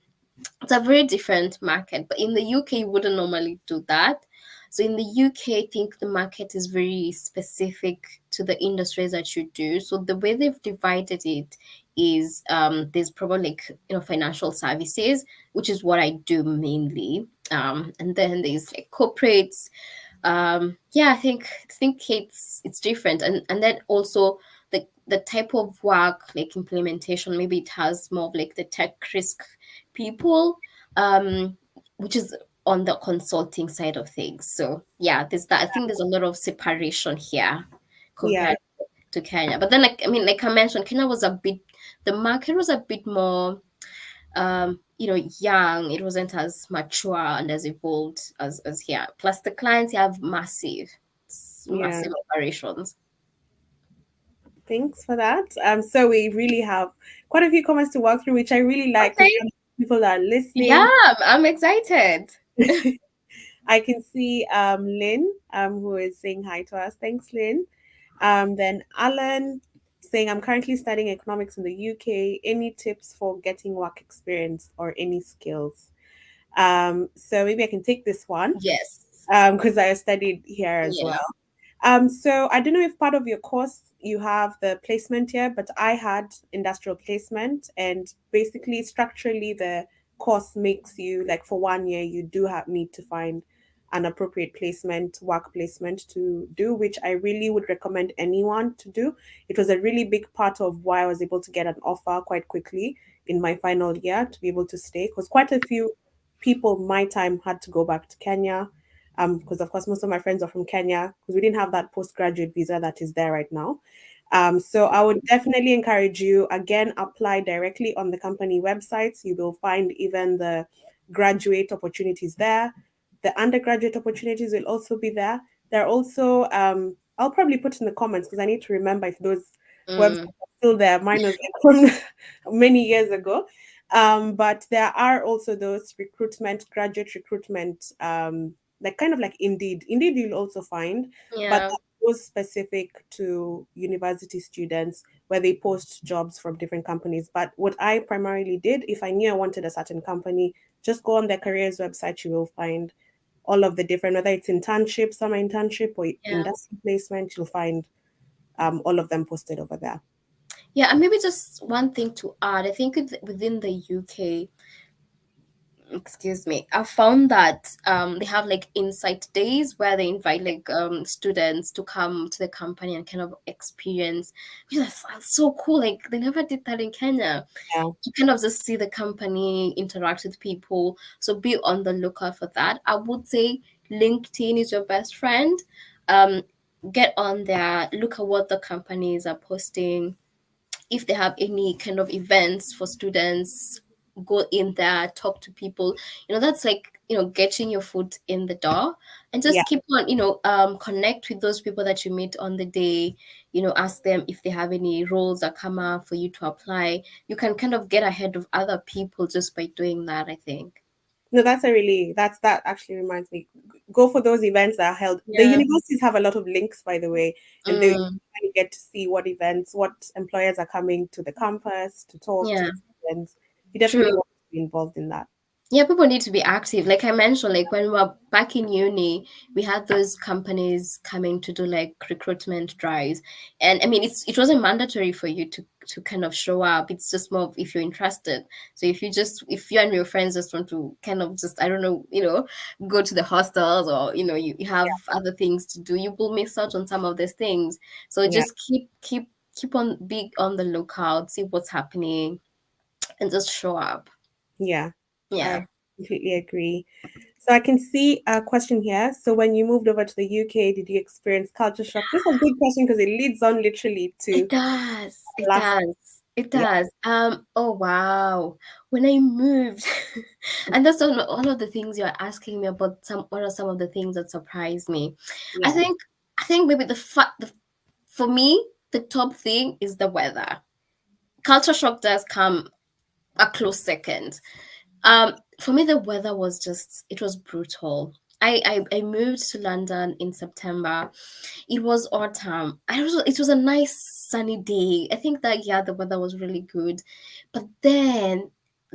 Speaker 2: it's a very different market, but in the UK you wouldn't normally do that. So in the UK, I think the market is very specific to the industries that you do. So the way they've divided it is, there's probably like financial services, which is what I do mainly, and then there's like corporates. Yeah, I think it's different, and then also the type of work, like implementation, maybe it has more of like the tech risk people, um which is on the consulting side of things. So yeah, there's that. I think there's a lot of separation here
Speaker 1: yeah,
Speaker 2: compared to Kenya. But then, like I mentioned, Kenya was a bit, the market was a bit more young. It wasn't as mature and as evolved as here. Plus the clients have
Speaker 1: yeah.
Speaker 2: massive operations.
Speaker 1: Thanks for that. So we really have quite a few comments to work through, which I really like because
Speaker 2: Okay.
Speaker 1: people are
Speaker 2: Yeah,
Speaker 1: listening.
Speaker 2: I'm excited.
Speaker 1: I can see Lynn, who is saying hi to us. Thanks, Lynn. Then Alan saying, I'm currently studying economics in the UK. Any tips for getting work experience or any skills? So maybe I can take this one
Speaker 2: Yes.
Speaker 1: because I studied here as
Speaker 2: Yeah.
Speaker 1: well. So I don't know if part of your course you have the placement here, but I had industrial placement, and basically structurally the course makes you like for 1 year you do have need to find an appropriate placement, work placement to do, which I really would recommend anyone to do. It was a really big part of why I was able to get an offer quite quickly in my final year to be able to stay, because quite a few people my time had to go back to Kenya, because of course most of my friends are from Kenya because we didn't have that postgraduate visa that is there right now. So I would definitely encourage you again apply directly on the company websites. You will find even the graduate opportunities there. The undergraduate opportunities will also be there. There are also I'll probably put in the comments because I need to remember if those websites
Speaker 2: Mm,
Speaker 1: are still there. Mine was like from many years ago. But there are also those recruitment, graduate recruitment, like kind of like Indeed. Indeed, you'll also find, but
Speaker 2: yeah.
Speaker 1: those specific to university students where they post jobs from different companies. But what I primarily did, if I knew I wanted a certain company, just go on their careers website. You will find all of the different, whether it's internship, summer internship, or
Speaker 2: Yeah.
Speaker 1: industry placement. You'll find all of them posted over there.
Speaker 2: Yeah, and maybe just one thing to add. I think within the UK, excuse me, I found that they have like insight days where they invite like students to come to the company and kind of experience, which is so cool. Like they never did that in Kenya.
Speaker 1: Yeah,
Speaker 2: You kind of just see the company interact with people. So be on the lookout for that. I would say LinkedIn is your best friend. Um, get on there, look at what the companies are posting. If they have any kind of events for students, go in there, talk to people. That's like, getting your foot in the door, and
Speaker 1: yeah.
Speaker 2: just keep on, connect with those people that you meet on the day. Ask them if they have any roles that come up for you to apply. You can kind of get ahead of other people just by doing that, I think.
Speaker 1: No, that actually reminds me. Go for those events that are held. The
Speaker 2: Yeah.
Speaker 1: universities have a lot of links, by the way, and they
Speaker 2: Mm,
Speaker 1: really get to see what events, what employers are coming to the campus to talk to
Speaker 2: yeah.
Speaker 1: the students. You definitely
Speaker 2: True.
Speaker 1: want to be involved in that.
Speaker 2: Yeah, people need to be active. Like I mentioned, like when we were back in uni, we had those companies coming to do like recruitment drives. And I mean, it wasn't mandatory for you to kind of show up. It's just more of if you're interested. So if you and your friends just want to kind of just, I don't know, go to the hostels, or you have other things to do, you will miss out on some of these things. So
Speaker 1: Yeah,
Speaker 2: just keep on, be on the lookout, see what's happening, and just show up.
Speaker 1: yeah,
Speaker 2: Yeah.
Speaker 1: I completely agree. So I can see a question here. So when you moved over to the UK, did you experience culture shock? This is a good question because it leads on literally to
Speaker 2: It does. It
Speaker 1: last.
Speaker 2: does. It
Speaker 1: Yeah,
Speaker 2: does. Oh wow. When I moved, and that's all of the things you're asking me about. What are some of the things that surprised me? I
Speaker 1: yeah,
Speaker 2: think. I think maybe for me, the top thing is the weather. Culture shock does come a close second. For me, the weather was just, it was brutal. I moved to London in September. It was autumn. It was a nice sunny day. I think that, yeah, the weather was really good. But then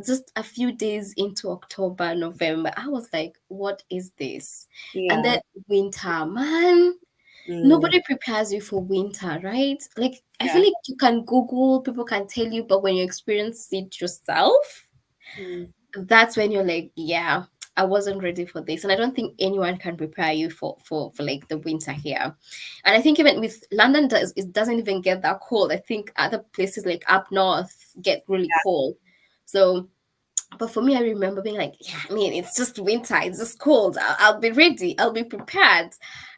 Speaker 2: just a few days into October, November, I was like, what is this? And
Speaker 1: yeah,
Speaker 2: then winter, man.
Speaker 1: mm,
Speaker 2: Nobody prepares you for winter, right? Like I feel
Speaker 1: yeah,
Speaker 2: like you can Google, people can tell you, but when you experience it yourself,
Speaker 1: mm,
Speaker 2: that's when you're like, yeah, I wasn't ready for this. And I don't think anyone can prepare you for like the winter here. And I think even with London, it doesn't even get that cold. I think other places like up north get really cold. So, but for me, I remember being like, yeah, I mean, it's just winter, it's just cold. I'll be ready, I'll be prepared.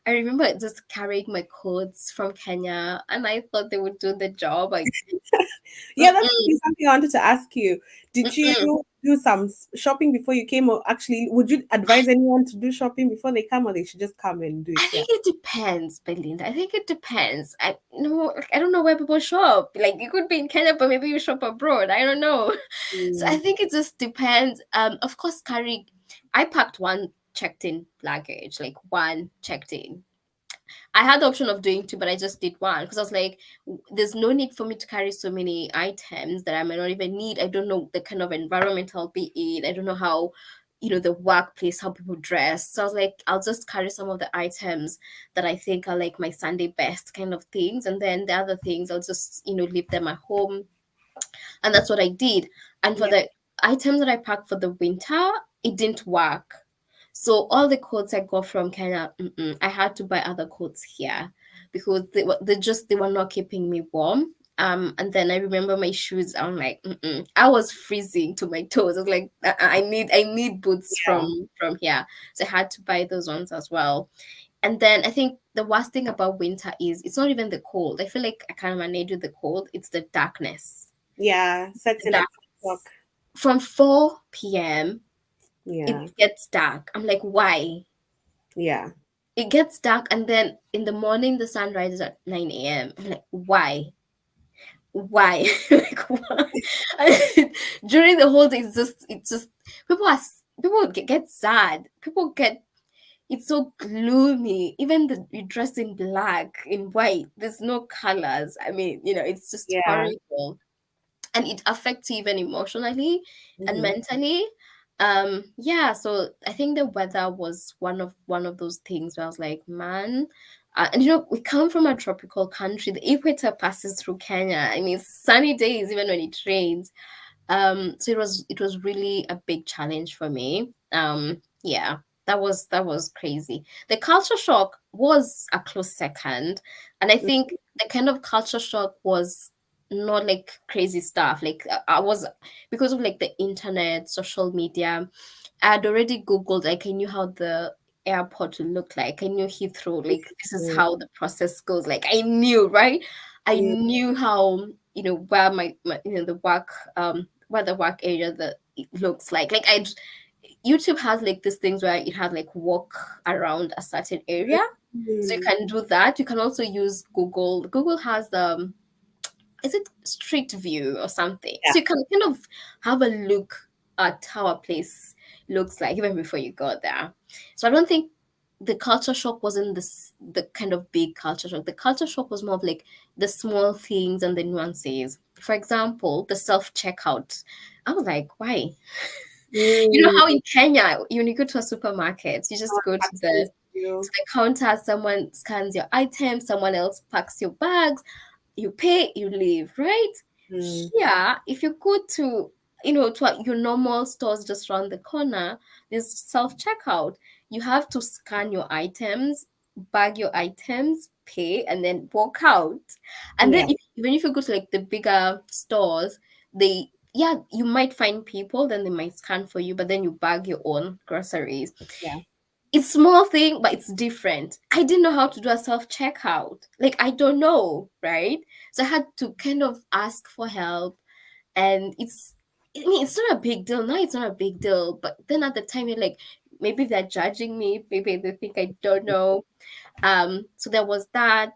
Speaker 2: I remember just carrying my coats from Kenya, and I thought they would do the job. Like,
Speaker 1: Yeah, that's
Speaker 2: mm-mm,
Speaker 1: actually something I wanted to ask you. Did you
Speaker 2: mm-mm.
Speaker 1: do some shopping before you came, or actually, would you advise anyone to do shopping before they come, or they should just come and do it
Speaker 2: I
Speaker 1: here?
Speaker 2: think it depends, Belinda. I think it depends. I no, like, I don't know where people shop. Like, you could be in Kenya, but maybe you shop abroad. I don't know. So I
Speaker 1: Mm,
Speaker 2: think it just depends. Of course, carry. I packed one checked in luggage, like one checked in. I had the option of doing two, but I just did one because I was like, there's no need for me to carry so many items that I might not even need. I don't know the kind of environment I'll be in. I don't know how, the workplace, how people dress. So I was like, I'll just carry some of the items that I think are like my Sunday best kind of things. And then the other things, I'll just, leave them at home, and that's what I did. And for
Speaker 1: yeah,
Speaker 2: the items that I packed for the winter, it didn't work. So all the coats I got from Kenya, I had to buy other coats here because they were not keeping me warm. And then I remember my shoes. I'm like, I was freezing to my toes. I was like, I need boots
Speaker 1: yeah,
Speaker 2: from here. So I had to buy those ones as well. And then I think the worst thing about winter is it's not even the cold. I feel like I can manage with the cold. It's the darkness.
Speaker 1: yeah. Sets
Speaker 2: The
Speaker 1: in at
Speaker 2: darkness.
Speaker 1: 4 o'clock.
Speaker 2: From 4 p.m., it
Speaker 1: Yeah,
Speaker 2: gets dark. I'm like, why?
Speaker 1: yeah,
Speaker 2: It gets dark, and then in the morning the sun rises at 9 a.m. I'm like, why? Like, why? During the whole day, it's just people get sad. People get It's so gloomy. Even you dress in black, in white, there's no colors. I mean, it's just
Speaker 1: yeah.
Speaker 2: horrible, and it affects you even emotionally and
Speaker 1: Hmm.
Speaker 2: mentally. Yeah, so I think the weather was one of those things where I was like, man. And we come from a tropical country. The equator passes through Kenya. I mean, sunny days even when it rains. So it was really a big challenge for me. Yeah, that was crazy. The culture shock was a close second, and I think the kind of culture shock was not like crazy stuff. Like, I was, because of like the internet, social media. I had already googled, like, I knew how the airport would look like. I knew Heathrow, like, this is how the process goes. Like, I knew, right? I
Speaker 1: Mm,
Speaker 2: knew how, where my the work, where the work area that it looks like I YouTube has like these things where it has like walk around a certain area, so you
Speaker 1: mm,
Speaker 2: can do that. You can also use Google has is it Street View or something,
Speaker 1: yeah,
Speaker 2: so you can kind of have a look at how a place looks like even before you go there. So I don't think the culture shock wasn't the kind of big culture shock. The culture shock was more of like the small things and the nuances. For example, the self checkout. I was like, why? You know
Speaker 1: mm.
Speaker 2: how in Kenya, when you go to a supermarket, you just
Speaker 1: Someone
Speaker 2: go to
Speaker 1: packs
Speaker 2: the
Speaker 1: things for
Speaker 2: to
Speaker 1: you.
Speaker 2: the counter, someone scans your items, someone else packs your bags, you pay, you leave, right?
Speaker 1: Mm,
Speaker 2: Here, if you go to your normal stores just around the corner, there's self checkout. You have to scan your items, bag your items, pay, and then walk out. And then
Speaker 1: yeah,
Speaker 2: even if you go to like the bigger stores, they yeah, you might find people, then they might scan for you, but then you bag your own groceries.
Speaker 1: yeah.
Speaker 2: It's small thing, but it's different. I didn't know how to do a self checkout. Like, I don't know, right? So I had to kind of ask for help, and I mean, it's not a big deal. Now it's not a big deal, but then at the time you're like, maybe they're judging me, maybe they think I don't know. So there was that.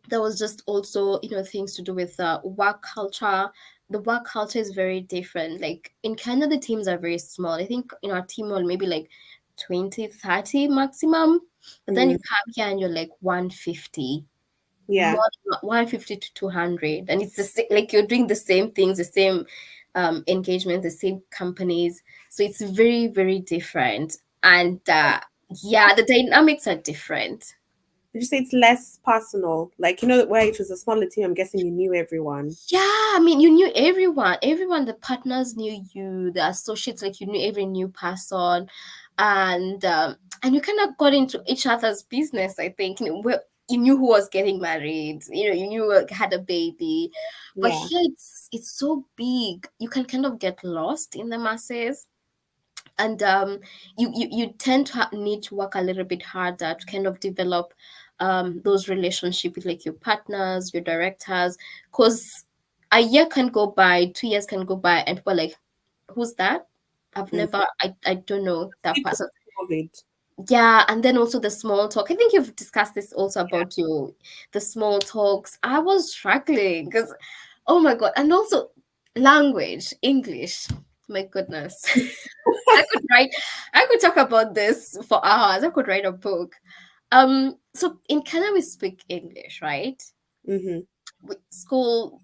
Speaker 2: There was just also things to do with work culture. The work culture is very different. Like in Canada, the teams are very small. I think our team will maybe like 20, 30 maximum, but then you
Speaker 1: Mm,
Speaker 2: come here and you're like 150,
Speaker 1: yeah.
Speaker 2: more than 150 to 200, and it's the same, like you're doing the same things, the same engagement, the same companies. So it's very, very different. And yeah, the dynamics are different.
Speaker 1: Did you say it's less personal? Like, where it was a smaller team, I'm guessing you knew everyone.
Speaker 2: Yeah, I mean, you knew everyone. Everyone, the partners knew you, the associates, like you knew every new person, and you kind of got into each other's business. I think you knew who was getting married. You knew who had a baby. But
Speaker 1: Yeah.
Speaker 2: here, it's so big. You can kind of get lost in the masses. and you tend to need to work a little bit harder to kind of develop those relationships with like your partners, your directors, because a year can go by, 2 years can go by, and people are like, who's that? I've
Speaker 1: Mm.
Speaker 2: never, I don't know that
Speaker 1: Because
Speaker 2: person.
Speaker 1: of COVID.
Speaker 2: Yeah, and then also the small talk. I think you've discussed this also about you, the small talks. I was struggling because, oh my God, and also language, English. My goodness. I could write, I could talk about this for hours. I could write a book. So in Kenya we speak English, right?
Speaker 1: Mm-hmm.
Speaker 2: With school,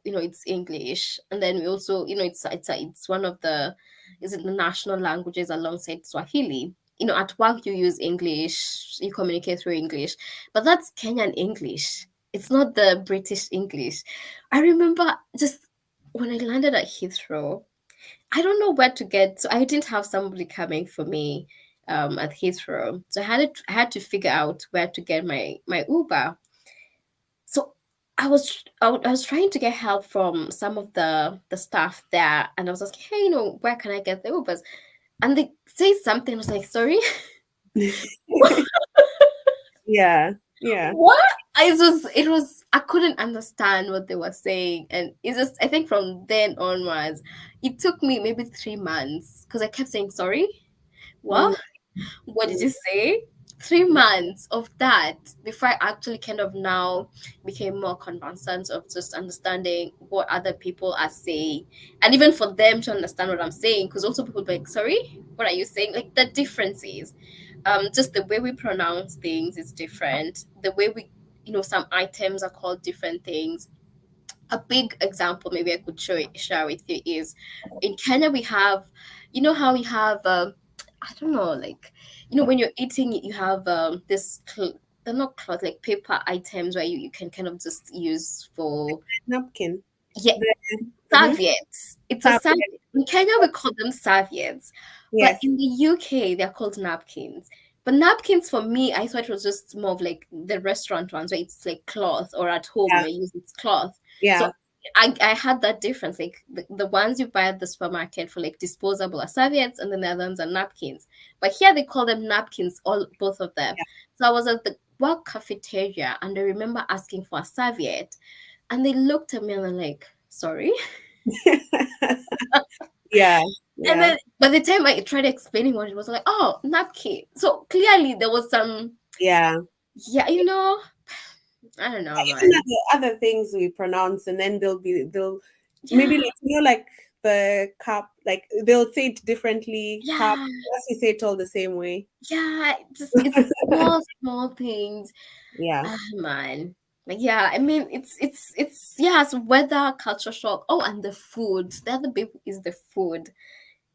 Speaker 2: it's English, and then we also, it's one of the, is it the national languages alongside Swahili. At work you use English, you communicate through English, but that's Kenyan English. It's not the British English. I remember just when I landed at Heathrow, I don't know where to get. So I didn't have somebody coming for me at Heathrow, so I had to figure out where to get my Uber. So I was trying to get help from some of the staff there, and I was like, hey, where can I get the Ubers? And they say something. I was like, sorry,
Speaker 1: Yeah. Yeah.
Speaker 2: what? It was I couldn't understand what they were saying, and it's just, I think from then onwards, it took me maybe 3 months because I kept saying sorry.
Speaker 1: Mm,
Speaker 2: What? What did
Speaker 1: mm,
Speaker 2: you say? 3 months of that before I actually kind of now became more conversant of just understanding what other people are saying, and even for them to understand what I'm saying, because also people be like, sorry, what are you saying? Like the differences, just the way we pronounce things is different. The way we, some items are called different things. A big example maybe I could share with you is in Kenya we have, how we have I don't know, like, when you're eating you have they're not cloth, like paper items where you can kind of just use for,
Speaker 1: napkin.
Speaker 2: yeah,
Speaker 1: The, mhm.
Speaker 2: serviettes. It's a
Speaker 1: Serviette.
Speaker 2: serviette. In Kenya we call them serviettes, but
Speaker 1: Yes.
Speaker 2: in the UK they're called napkins. But napkins for me, I thought it was just more of like the restaurant ones where it's like cloth, or at home
Speaker 1: Yeah.
Speaker 2: where you use it's cloth. So
Speaker 1: Yeah.
Speaker 2: I had that difference. Like the ones you buy at the supermarket for like disposable are serviettes, and then the other ones are napkins. But here they call them napkins, all both of them. So I was at the work cafeteria and I remember asking for a serviette, and they looked at me and they're like, sorry.
Speaker 1: Yeah. Yeah.
Speaker 2: And
Speaker 1: Yeah.
Speaker 2: then by the time I tried explaining what it was, like, oh, napkin. So clearly there was some,
Speaker 1: Yeah.
Speaker 2: yeah, I don't know,
Speaker 1: Even
Speaker 2: man.
Speaker 1: other things we pronounce, and then they'll maybe,
Speaker 2: Yeah,
Speaker 1: like, like the cup, like they'll say it differently. Cup,
Speaker 2: yeah,
Speaker 1: as we say it all the same way.
Speaker 2: yeah. It's small, small things.
Speaker 1: Yeah.
Speaker 2: Ah, man. Like, yeah, I mean, yeah, it's weather, culture shock. Oh, and the food. The other big is the food.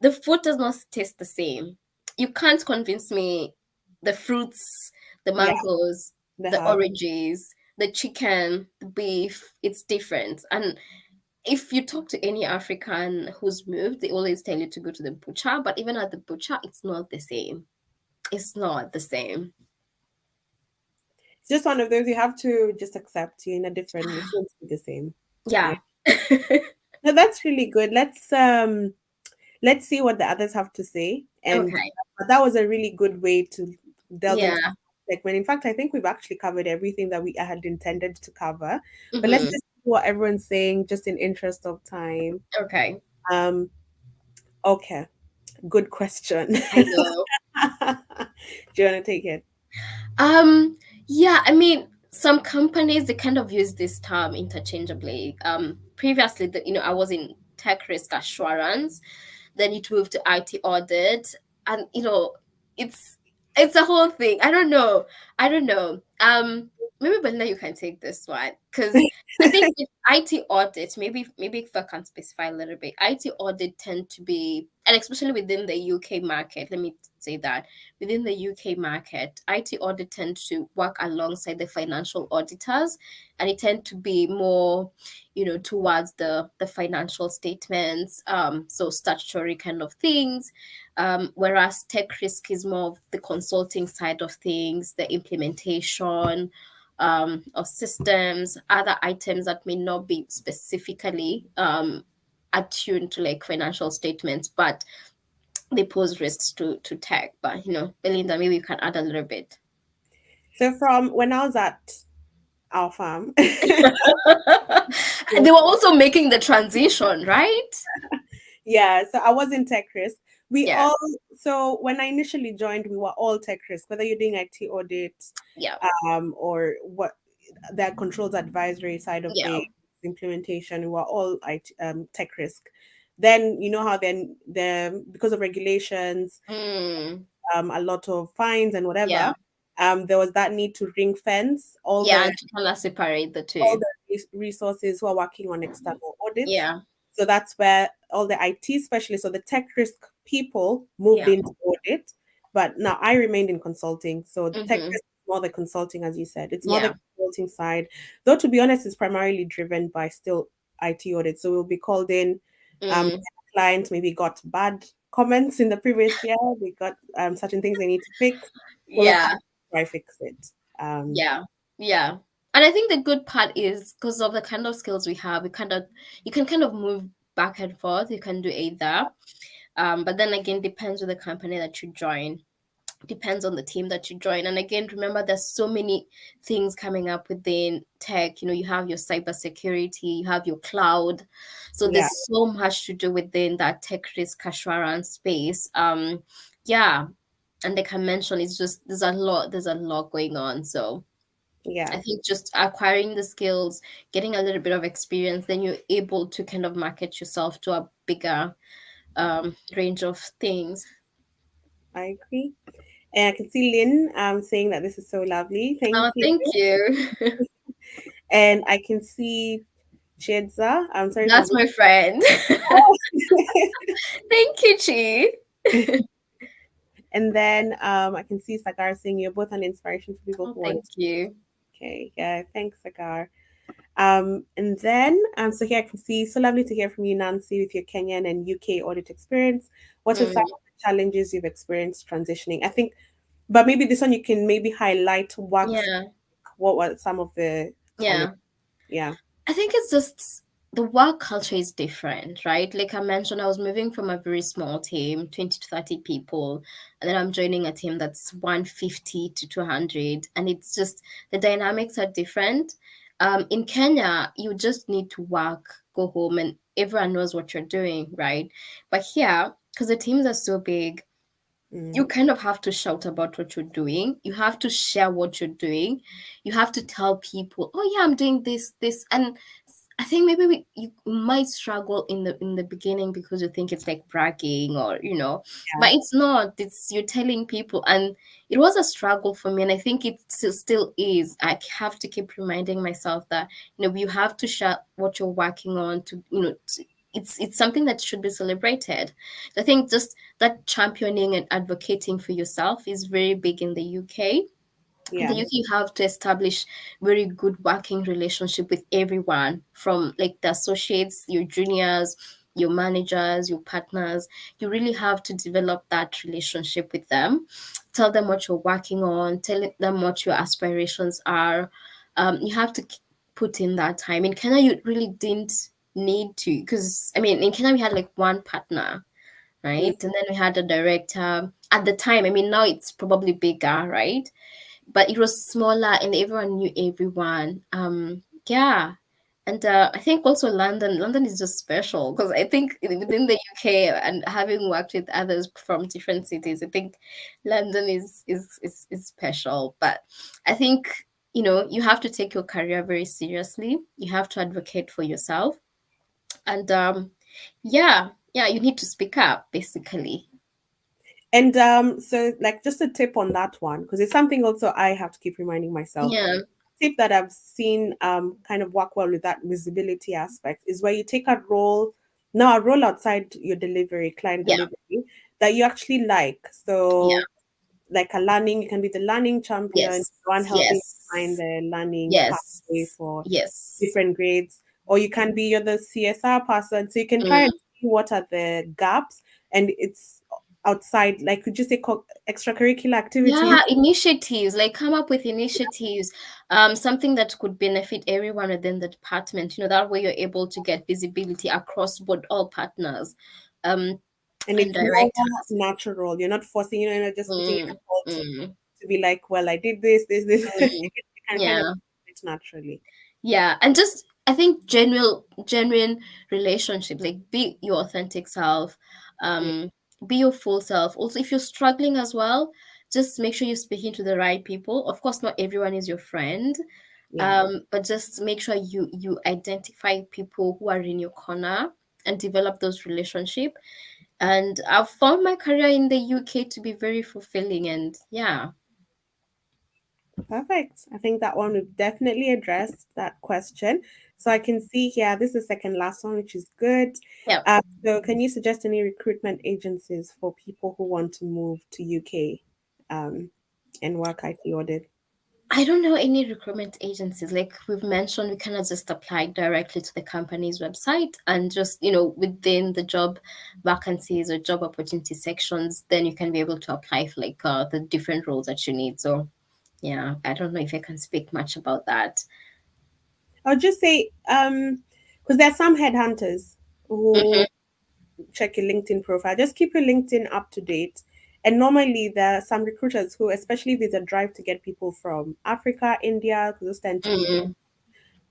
Speaker 2: The food does not taste the same. You can't convince me the fruits, the
Speaker 1: Yeah.
Speaker 2: mangoes,
Speaker 1: The
Speaker 2: the
Speaker 1: have.
Speaker 2: oranges, the chicken, the beef, it's different. And if you talk to any African who's moved, they always tell you to go to the butcher, but even at the butcher, it's not the same. It's not the same.
Speaker 1: It's just one of those you have to just accept you in a different. It won't be the same. Yeah.
Speaker 2: Yeah.
Speaker 1: No, that's really good. Let's see what the others have to say. And
Speaker 2: Okay.
Speaker 1: but that was a really good way to delve into,
Speaker 2: Yeah.
Speaker 1: like, when in fact I think we've actually covered everything that we had intended to cover. But let's
Speaker 2: Hmm.
Speaker 1: just see what everyone's saying, just in interest of time.
Speaker 2: Okay.
Speaker 1: Um, okay, good question.
Speaker 2: I know.
Speaker 1: Do you want to take it?
Speaker 2: Yeah, I mean, some companies they kind of use this term interchangeably. Previously, I was in tech risk assurance, then it moved to IT audit, and it's it's a whole thing. I don't know. I don't know. Maybe Belinda, you can take this one because I think with IT audit, maybe if I can specify a little bit, IT audit tend to be, and especially within the UK market. Let me say that within the UK market, IT audit tends to work alongside the financial auditors, and it tend to be more, towards the financial statements, so statutory kind of things. Whereas tech risk is more of the consulting side of things, the implementation of systems, other items that may not be specifically attuned to like financial statements, but they pose risks to tech. But Belinda, maybe you can add a little bit.
Speaker 1: So from when I was at our farm,
Speaker 2: They were also making the transition, right?
Speaker 1: yeah, so I was in tech risk. We
Speaker 2: Yeah,
Speaker 1: all, so when I initially joined, we were all tech risk, whether you're doing IT audits,
Speaker 2: yeah,
Speaker 1: or what the controls advisory side of
Speaker 2: yeah.
Speaker 1: things, implementation, we were all tech risk. Then you know how then because of regulations,
Speaker 2: Mm,
Speaker 1: a lot of fines and
Speaker 2: yeah,
Speaker 1: whatever, there was that need to ring fence
Speaker 2: yeah, and to kind of separate the
Speaker 1: all
Speaker 2: two.
Speaker 1: the resources who are working on external audits.
Speaker 2: Yeah,
Speaker 1: So that's where all the IT specialists or the tech risk people moved
Speaker 2: yeah.
Speaker 1: into audit. But now I remained in consulting. So tech
Speaker 2: Mm-hmm.
Speaker 1: risk is more the consulting, as you said. It's more the
Speaker 2: Yeah.
Speaker 1: consulting side. Though to be honest, it's primarily driven by still IT audit. So we'll be called in.
Speaker 2: Mm,
Speaker 1: Clients maybe got bad comments in the previous year. They got certain things they need to fix. We'll of course
Speaker 2: yeah.
Speaker 1: try fix it.
Speaker 2: Yeah. Yeah. And I think the good part is because of the kind of skills we have, you can kind of move back and forth. You can do either. But then again, depends on the company that you join. Depends on the team that you join. And again, remember there's so many things coming up within tech. You have your cybersecurity, you have your cloud. So
Speaker 1: Yeah,
Speaker 2: there's so much to do within that tech risk assurance space. Yeah. And like I mentioned, it's just there's a lot going on. So I
Speaker 1: yeah.
Speaker 2: think just acquiring the skills, getting a little bit of experience, then you're able to kind of market yourself to a bigger range of things.
Speaker 1: I agree. And I can see Lynn saying that this is so lovely. Thank
Speaker 2: Oh,
Speaker 1: you.
Speaker 2: thank you.
Speaker 1: And I can see Chedza. I'm sorry for
Speaker 2: That's my friend. Thank you, Chi.
Speaker 1: and then I can see Sagar saying you're both an inspiration for people
Speaker 2: Oh,
Speaker 1: who
Speaker 2: thank
Speaker 1: want.
Speaker 2: you.
Speaker 1: Okay, yeah, thanks, Sagar. And then so here I can see so lovely to hear from you, Nancy, with your Kenyan and UK audit experience. What are some
Speaker 2: Mm,
Speaker 1: of the challenges you've experienced transitioning? I think, but maybe this one you can maybe highlight
Speaker 2: yeah,
Speaker 1: what were some of the challenges.
Speaker 2: yeah.
Speaker 1: Yeah,
Speaker 2: I think it's just the work culture is different, right? Like I mentioned, I was moving from a very small team, 20 to 30 people, and then I'm joining a team that's 150 to 200. And it's just the dynamics are different. In Kenya, you just need to work, go home, and everyone knows what you're doing, right? But here, because the teams are so big,
Speaker 1: mm,
Speaker 2: you kind of have to shout about what you're doing. You have to share what you're doing. You have to tell people, "Oh yeah, I'm doing this." And I think maybe you might struggle in the beginning because you think it's like bragging or
Speaker 1: yeah,
Speaker 2: but it's not. It's you're telling people, and it was a struggle for me, and I think it still is. I have to keep reminding myself that you have to share what you're working on it's something that should be celebrated. I think just that championing and advocating for yourself is very big in the UK. In the
Speaker 1: yeah,
Speaker 2: UK, you have to establish very good working relationship with everyone, from like the associates, your juniors, your managers, your partners. You really have to develop that relationship with them. Tell them what you're working on. Tell them what your aspirations are. You have to put in that time. In Kenya, you really didn't need to, because I mean, in Kenya we had like one partner,
Speaker 1: mm,
Speaker 2: right? And then we had a director at the time. I mean, now it's probably bigger, right? But it was smaller and everyone knew everyone. Yeah. And I think also London is just special because I think within the UK and having worked with others from different cities, I think London is special. But I think you have to take your career very seriously. You have to advocate for yourself, and yeah, yeah, you need to speak up basically.
Speaker 1: and so like just a tip on that one because it's something also I have to keep reminding myself.
Speaker 2: Yeah,
Speaker 1: Tip that I've seen kind of work well with that visibility aspect is where you take a role outside your delivery, client
Speaker 2: yeah,
Speaker 1: delivery that you actually like.
Speaker 2: yeah.
Speaker 1: So like a learning, you can be the learning champion,
Speaker 2: Yes,
Speaker 1: the one helping find
Speaker 2: yes,
Speaker 1: the learning pathway
Speaker 2: yes,
Speaker 1: for
Speaker 2: yes.
Speaker 1: different grades, or you can be you're the CSR person, so you can try
Speaker 2: Mm.
Speaker 1: and see what are the gaps, and it's outside, like could you say extracurricular activities?
Speaker 2: Yeah, initiatives, like come up with initiatives, something that could benefit everyone within the department. That way you're able to get visibility across board all partners. Um,
Speaker 1: And
Speaker 2: And
Speaker 1: it's more
Speaker 2: direct us.
Speaker 1: natural. You're not forcing, just putting
Speaker 2: Mm,
Speaker 1: effort
Speaker 2: mm,
Speaker 1: to be like, well, I did this.
Speaker 2: mm.
Speaker 1: You can kind of
Speaker 2: Yeah.
Speaker 1: do it naturally.
Speaker 2: Yeah, and just I think genuine relationships, like be your authentic self,
Speaker 1: Yeah.
Speaker 2: um, be your full self. Also, if you're struggling as well, just make sure you're speaking to the right people. Of course, not everyone is your friend,
Speaker 1: Yeah.
Speaker 2: but just make sure you identify people who are in your corner and develop those relationship. And I've found my career in the UK to be very fulfilling, and yeah,
Speaker 1: Perfect. I think that one we've definitely addressed that question. So I can see here, this is the second last one, which is good.
Speaker 2: yeah.
Speaker 1: So can you suggest any recruitment agencies for people who want to move to UK and work IT audit?
Speaker 2: I don't know any recruitment agencies. Like we've mentioned, we cannot just apply directly to the company's website and just, within the job vacancies or job opportunity sections, then you can be able to apply for like the different roles that you need. So, yeah, I don't know if I can speak much about that.
Speaker 1: I'll just say, because there are some headhunters who
Speaker 2: Hmm.
Speaker 1: check your LinkedIn profile. Just keep your LinkedIn up to date. And normally there are some recruiters who, especially if there's a drive to get people from Africa, India, because those tend to be
Speaker 2: Hmm.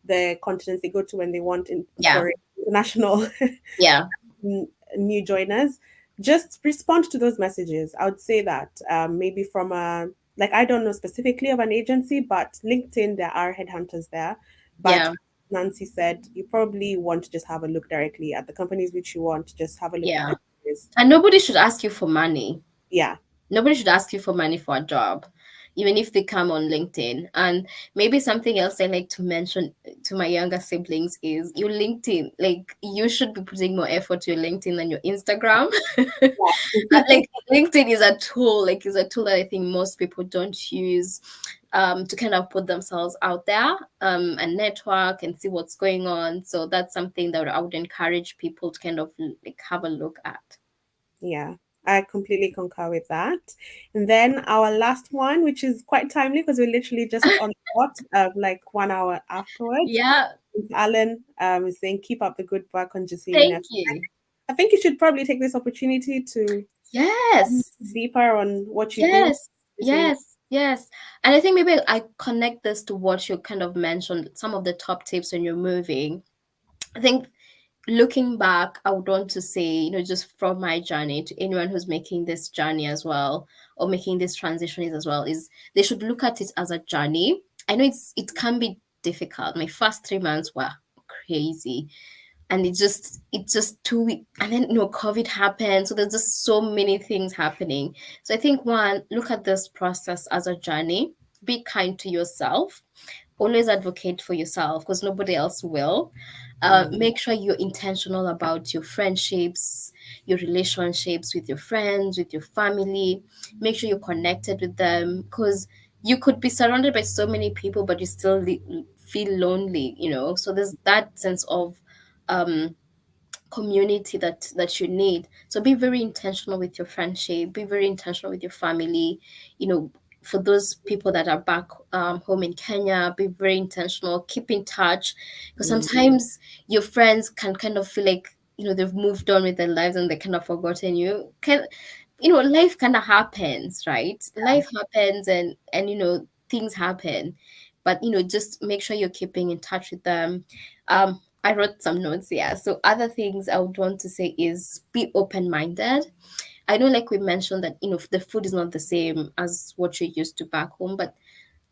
Speaker 1: the continents they go to when they want
Speaker 2: Yeah,
Speaker 1: international
Speaker 2: yeah,
Speaker 1: new joiners. Just respond to those messages. I would say that maybe from a like I don't know specifically of an agency, but LinkedIn there are headhunters there. But
Speaker 2: yeah,
Speaker 1: Nancy said you probably want to just have a look directly at the companies which you want. Just have a look at
Speaker 2: yeah.
Speaker 1: the list.
Speaker 2: And nobody should ask you for money.
Speaker 1: Yeah,
Speaker 2: Nobody should ask you for money for a job, even if they come on LinkedIn. And maybe something else I like to mention to my younger siblings is your LinkedIn. Like you should be putting more effort to your LinkedIn than your Instagram. Like LinkedIn is a tool, like is a tool that I think most people don't use to kind of put themselves out there and network and see what's going on. So that's something that I would encourage people to kind of like have a look at.
Speaker 1: yeah. I completely concur with that. And then our last one, which is quite timely because we're literally just on the spot, like 1 hour afterwards.
Speaker 2: Yeah,
Speaker 1: Alan is saying, keep up the good work on Jasiri
Speaker 2: thank
Speaker 1: Network.
Speaker 2: you.
Speaker 1: I think you should probably take this opportunity to
Speaker 2: Yes.
Speaker 1: deeper on what you do.
Speaker 2: Yes. Yes. Yes. And I think maybe I connect this to what you kind of mentioned, some of the top tips when you're moving. I think looking back, I would want to say, just from my journey to anyone who's making this journey as well, or making this transition as well, is they should look at it as a journey. I know it can be difficult. My first 3 months were crazy, and it's just 2 weeks, and then COVID happened, so there's just so many things happening. So I think, one, look at this process as a journey. Be kind to yourself. Always advocate for yourself because nobody else will.
Speaker 1: Mm,
Speaker 2: Make sure you're intentional about your friendships, your relationships with your friends, with your family. Make sure you're connected with them because you could be surrounded by so many people, but you still feel lonely. So there's that sense of um, community that you need. So be very intentional with your friendship, be very intentional with your family. you know for those people that are back home in Kenya, be very intentional, keep in touch, because
Speaker 1: mm,
Speaker 2: sometimes your friends can kind of feel like they've moved on with their lives and they kind of forgotten life kind of happens, right? Life happens, and things happen, but just make sure you're keeping in touch with them. I wrote some notes here. So other things I would want to say is be open-minded. I know, like we mentioned, that the food is not the same as what you're used to back home, but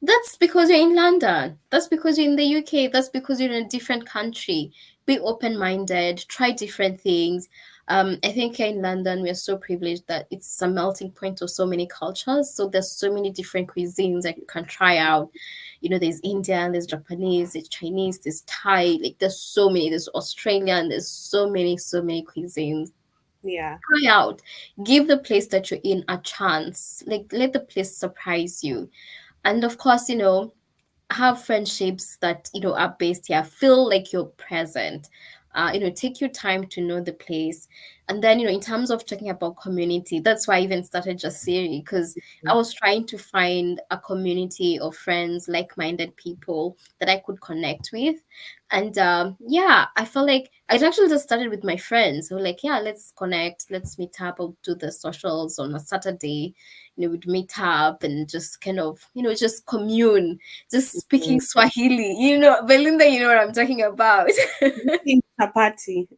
Speaker 2: that's because you're in London. That's because you're in the UK. That's because you're in a different country. Be open minded, try different things. I think here in London, we are so privileged that it's a melting point of so many cultures. So there's so many different cuisines that you can try out. There's Indian, there's Japanese, there's Chinese, there's Thai. Like there's so many. There's Australian. There's so many cuisines.
Speaker 1: yeah.
Speaker 2: Try out. Give the place that you're in a chance. Like let the place surprise you. And of course, have friendships that are based here. Feel like you're present. take your time to know the place. And then, in terms of talking about community, that's why I even started Jasiri, because I was trying to find a community of friends, like-minded people that I could connect with. And yeah, I felt like I actually just started with my friends who were like, yeah, let's connect, let's meet up. I'll do the socials on a Saturday. We'd meet up and just kind of, just commune, just speaking
Speaker 1: Mm.
Speaker 2: Swahili. Belinda, you know what I'm talking about.
Speaker 1: Eating chapati.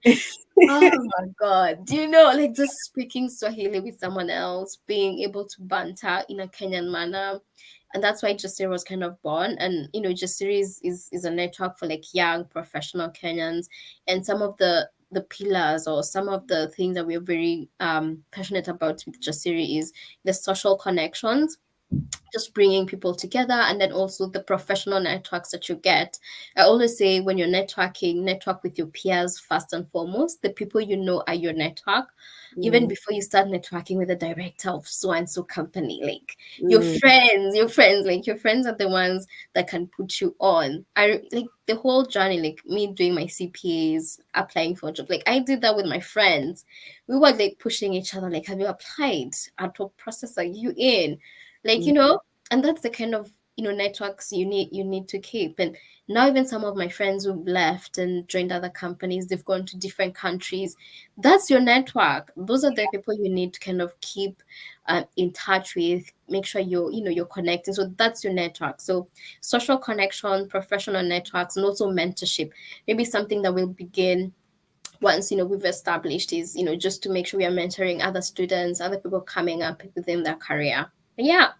Speaker 2: Oh my God. Do you know, like just speaking Swahili with someone else, being able to banter in a Kenyan manner. And that's why Jasiri was kind of born. And, Jasiri is a network for like young professional Kenyans. And some of the pillars or some of the things that we're very passionate about with Jasiri is the social connections, just bringing people together, and then also the professional networks that you get. I always say when you're networking, network with your peers first and foremost. The people you know are your network. Even
Speaker 1: Mm,
Speaker 2: before you start networking with the director of so and so company, like
Speaker 1: mm,
Speaker 2: like your friends are the ones that can put you on. I like the whole journey, like me doing my CPAs, applying for jobs. Like I did that with my friends. We were like pushing each other, like, have you applied? At what process are you in? Like,
Speaker 1: mm.
Speaker 2: and that's the kind of networks you need to keep. And now even some of my friends who've left and joined other companies, they've gone to different countries. That's your network. Those are the people you need to kind of keep in touch with. Make sure you're connecting. So that's your network. So social connection, professional networks, and also mentorship. Maybe something that will begin once we've established is just to make sure we are mentoring other students, other people coming up within their career. But yeah.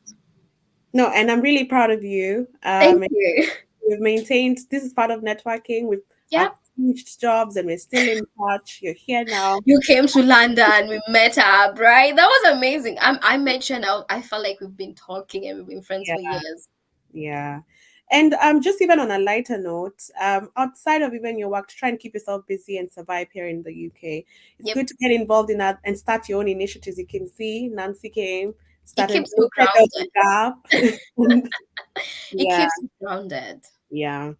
Speaker 1: No, and I'm really proud of you.
Speaker 2: Thank you.
Speaker 1: We've maintained, this is part of networking. We've
Speaker 2: Yeah.
Speaker 1: changed jobs and we're still in touch. You're here now.
Speaker 2: You came to London, we met up, right? That was amazing. I mentioned I felt like we've been talking and we've been friends for
Speaker 1: Yeah,
Speaker 2: years.
Speaker 1: yeah. And just even on a lighter note, outside of even your work, to try and keep yourself busy and survive here in the UK, it's
Speaker 2: Yep.
Speaker 1: good to get involved in that and start your own initiatives. You can see Nancy came,
Speaker 2: It
Speaker 1: started
Speaker 2: keeps you
Speaker 1: said there was
Speaker 2: grounded.
Speaker 1: a gap.
Speaker 2: It
Speaker 1: Yeah,
Speaker 2: keeps you grounded.
Speaker 1: yeah.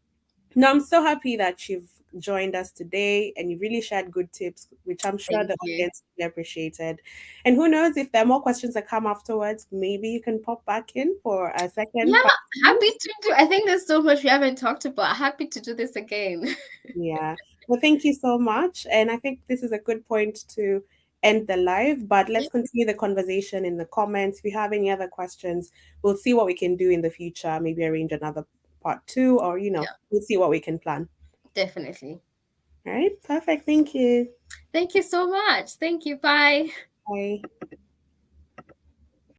Speaker 1: No, I'm so happy that you've joined us today and you really shared good tips, which I'm sure
Speaker 2: Thank
Speaker 1: the
Speaker 2: you.
Speaker 1: audience really appreciated. And who knows, if there are more questions that come afterwards, maybe you can pop back in for a second
Speaker 2: Yeah,
Speaker 1: part.
Speaker 2: happy to do. I think there's so much we haven't talked about. Happy to do this again.
Speaker 1: Yeah. Well, thank you so much. And I think this is a good point to end the live, but let's
Speaker 2: Yep.
Speaker 1: continue the conversation in the comments. If you have any other questions, we'll see what we can do in the future, maybe arrange another part two, or,
Speaker 2: Yeah,
Speaker 1: we'll see what we can plan.
Speaker 2: definitely.
Speaker 1: All right. Perfect. Thank you.
Speaker 2: Thank you so much. Thank you. Bye.
Speaker 1: Bye.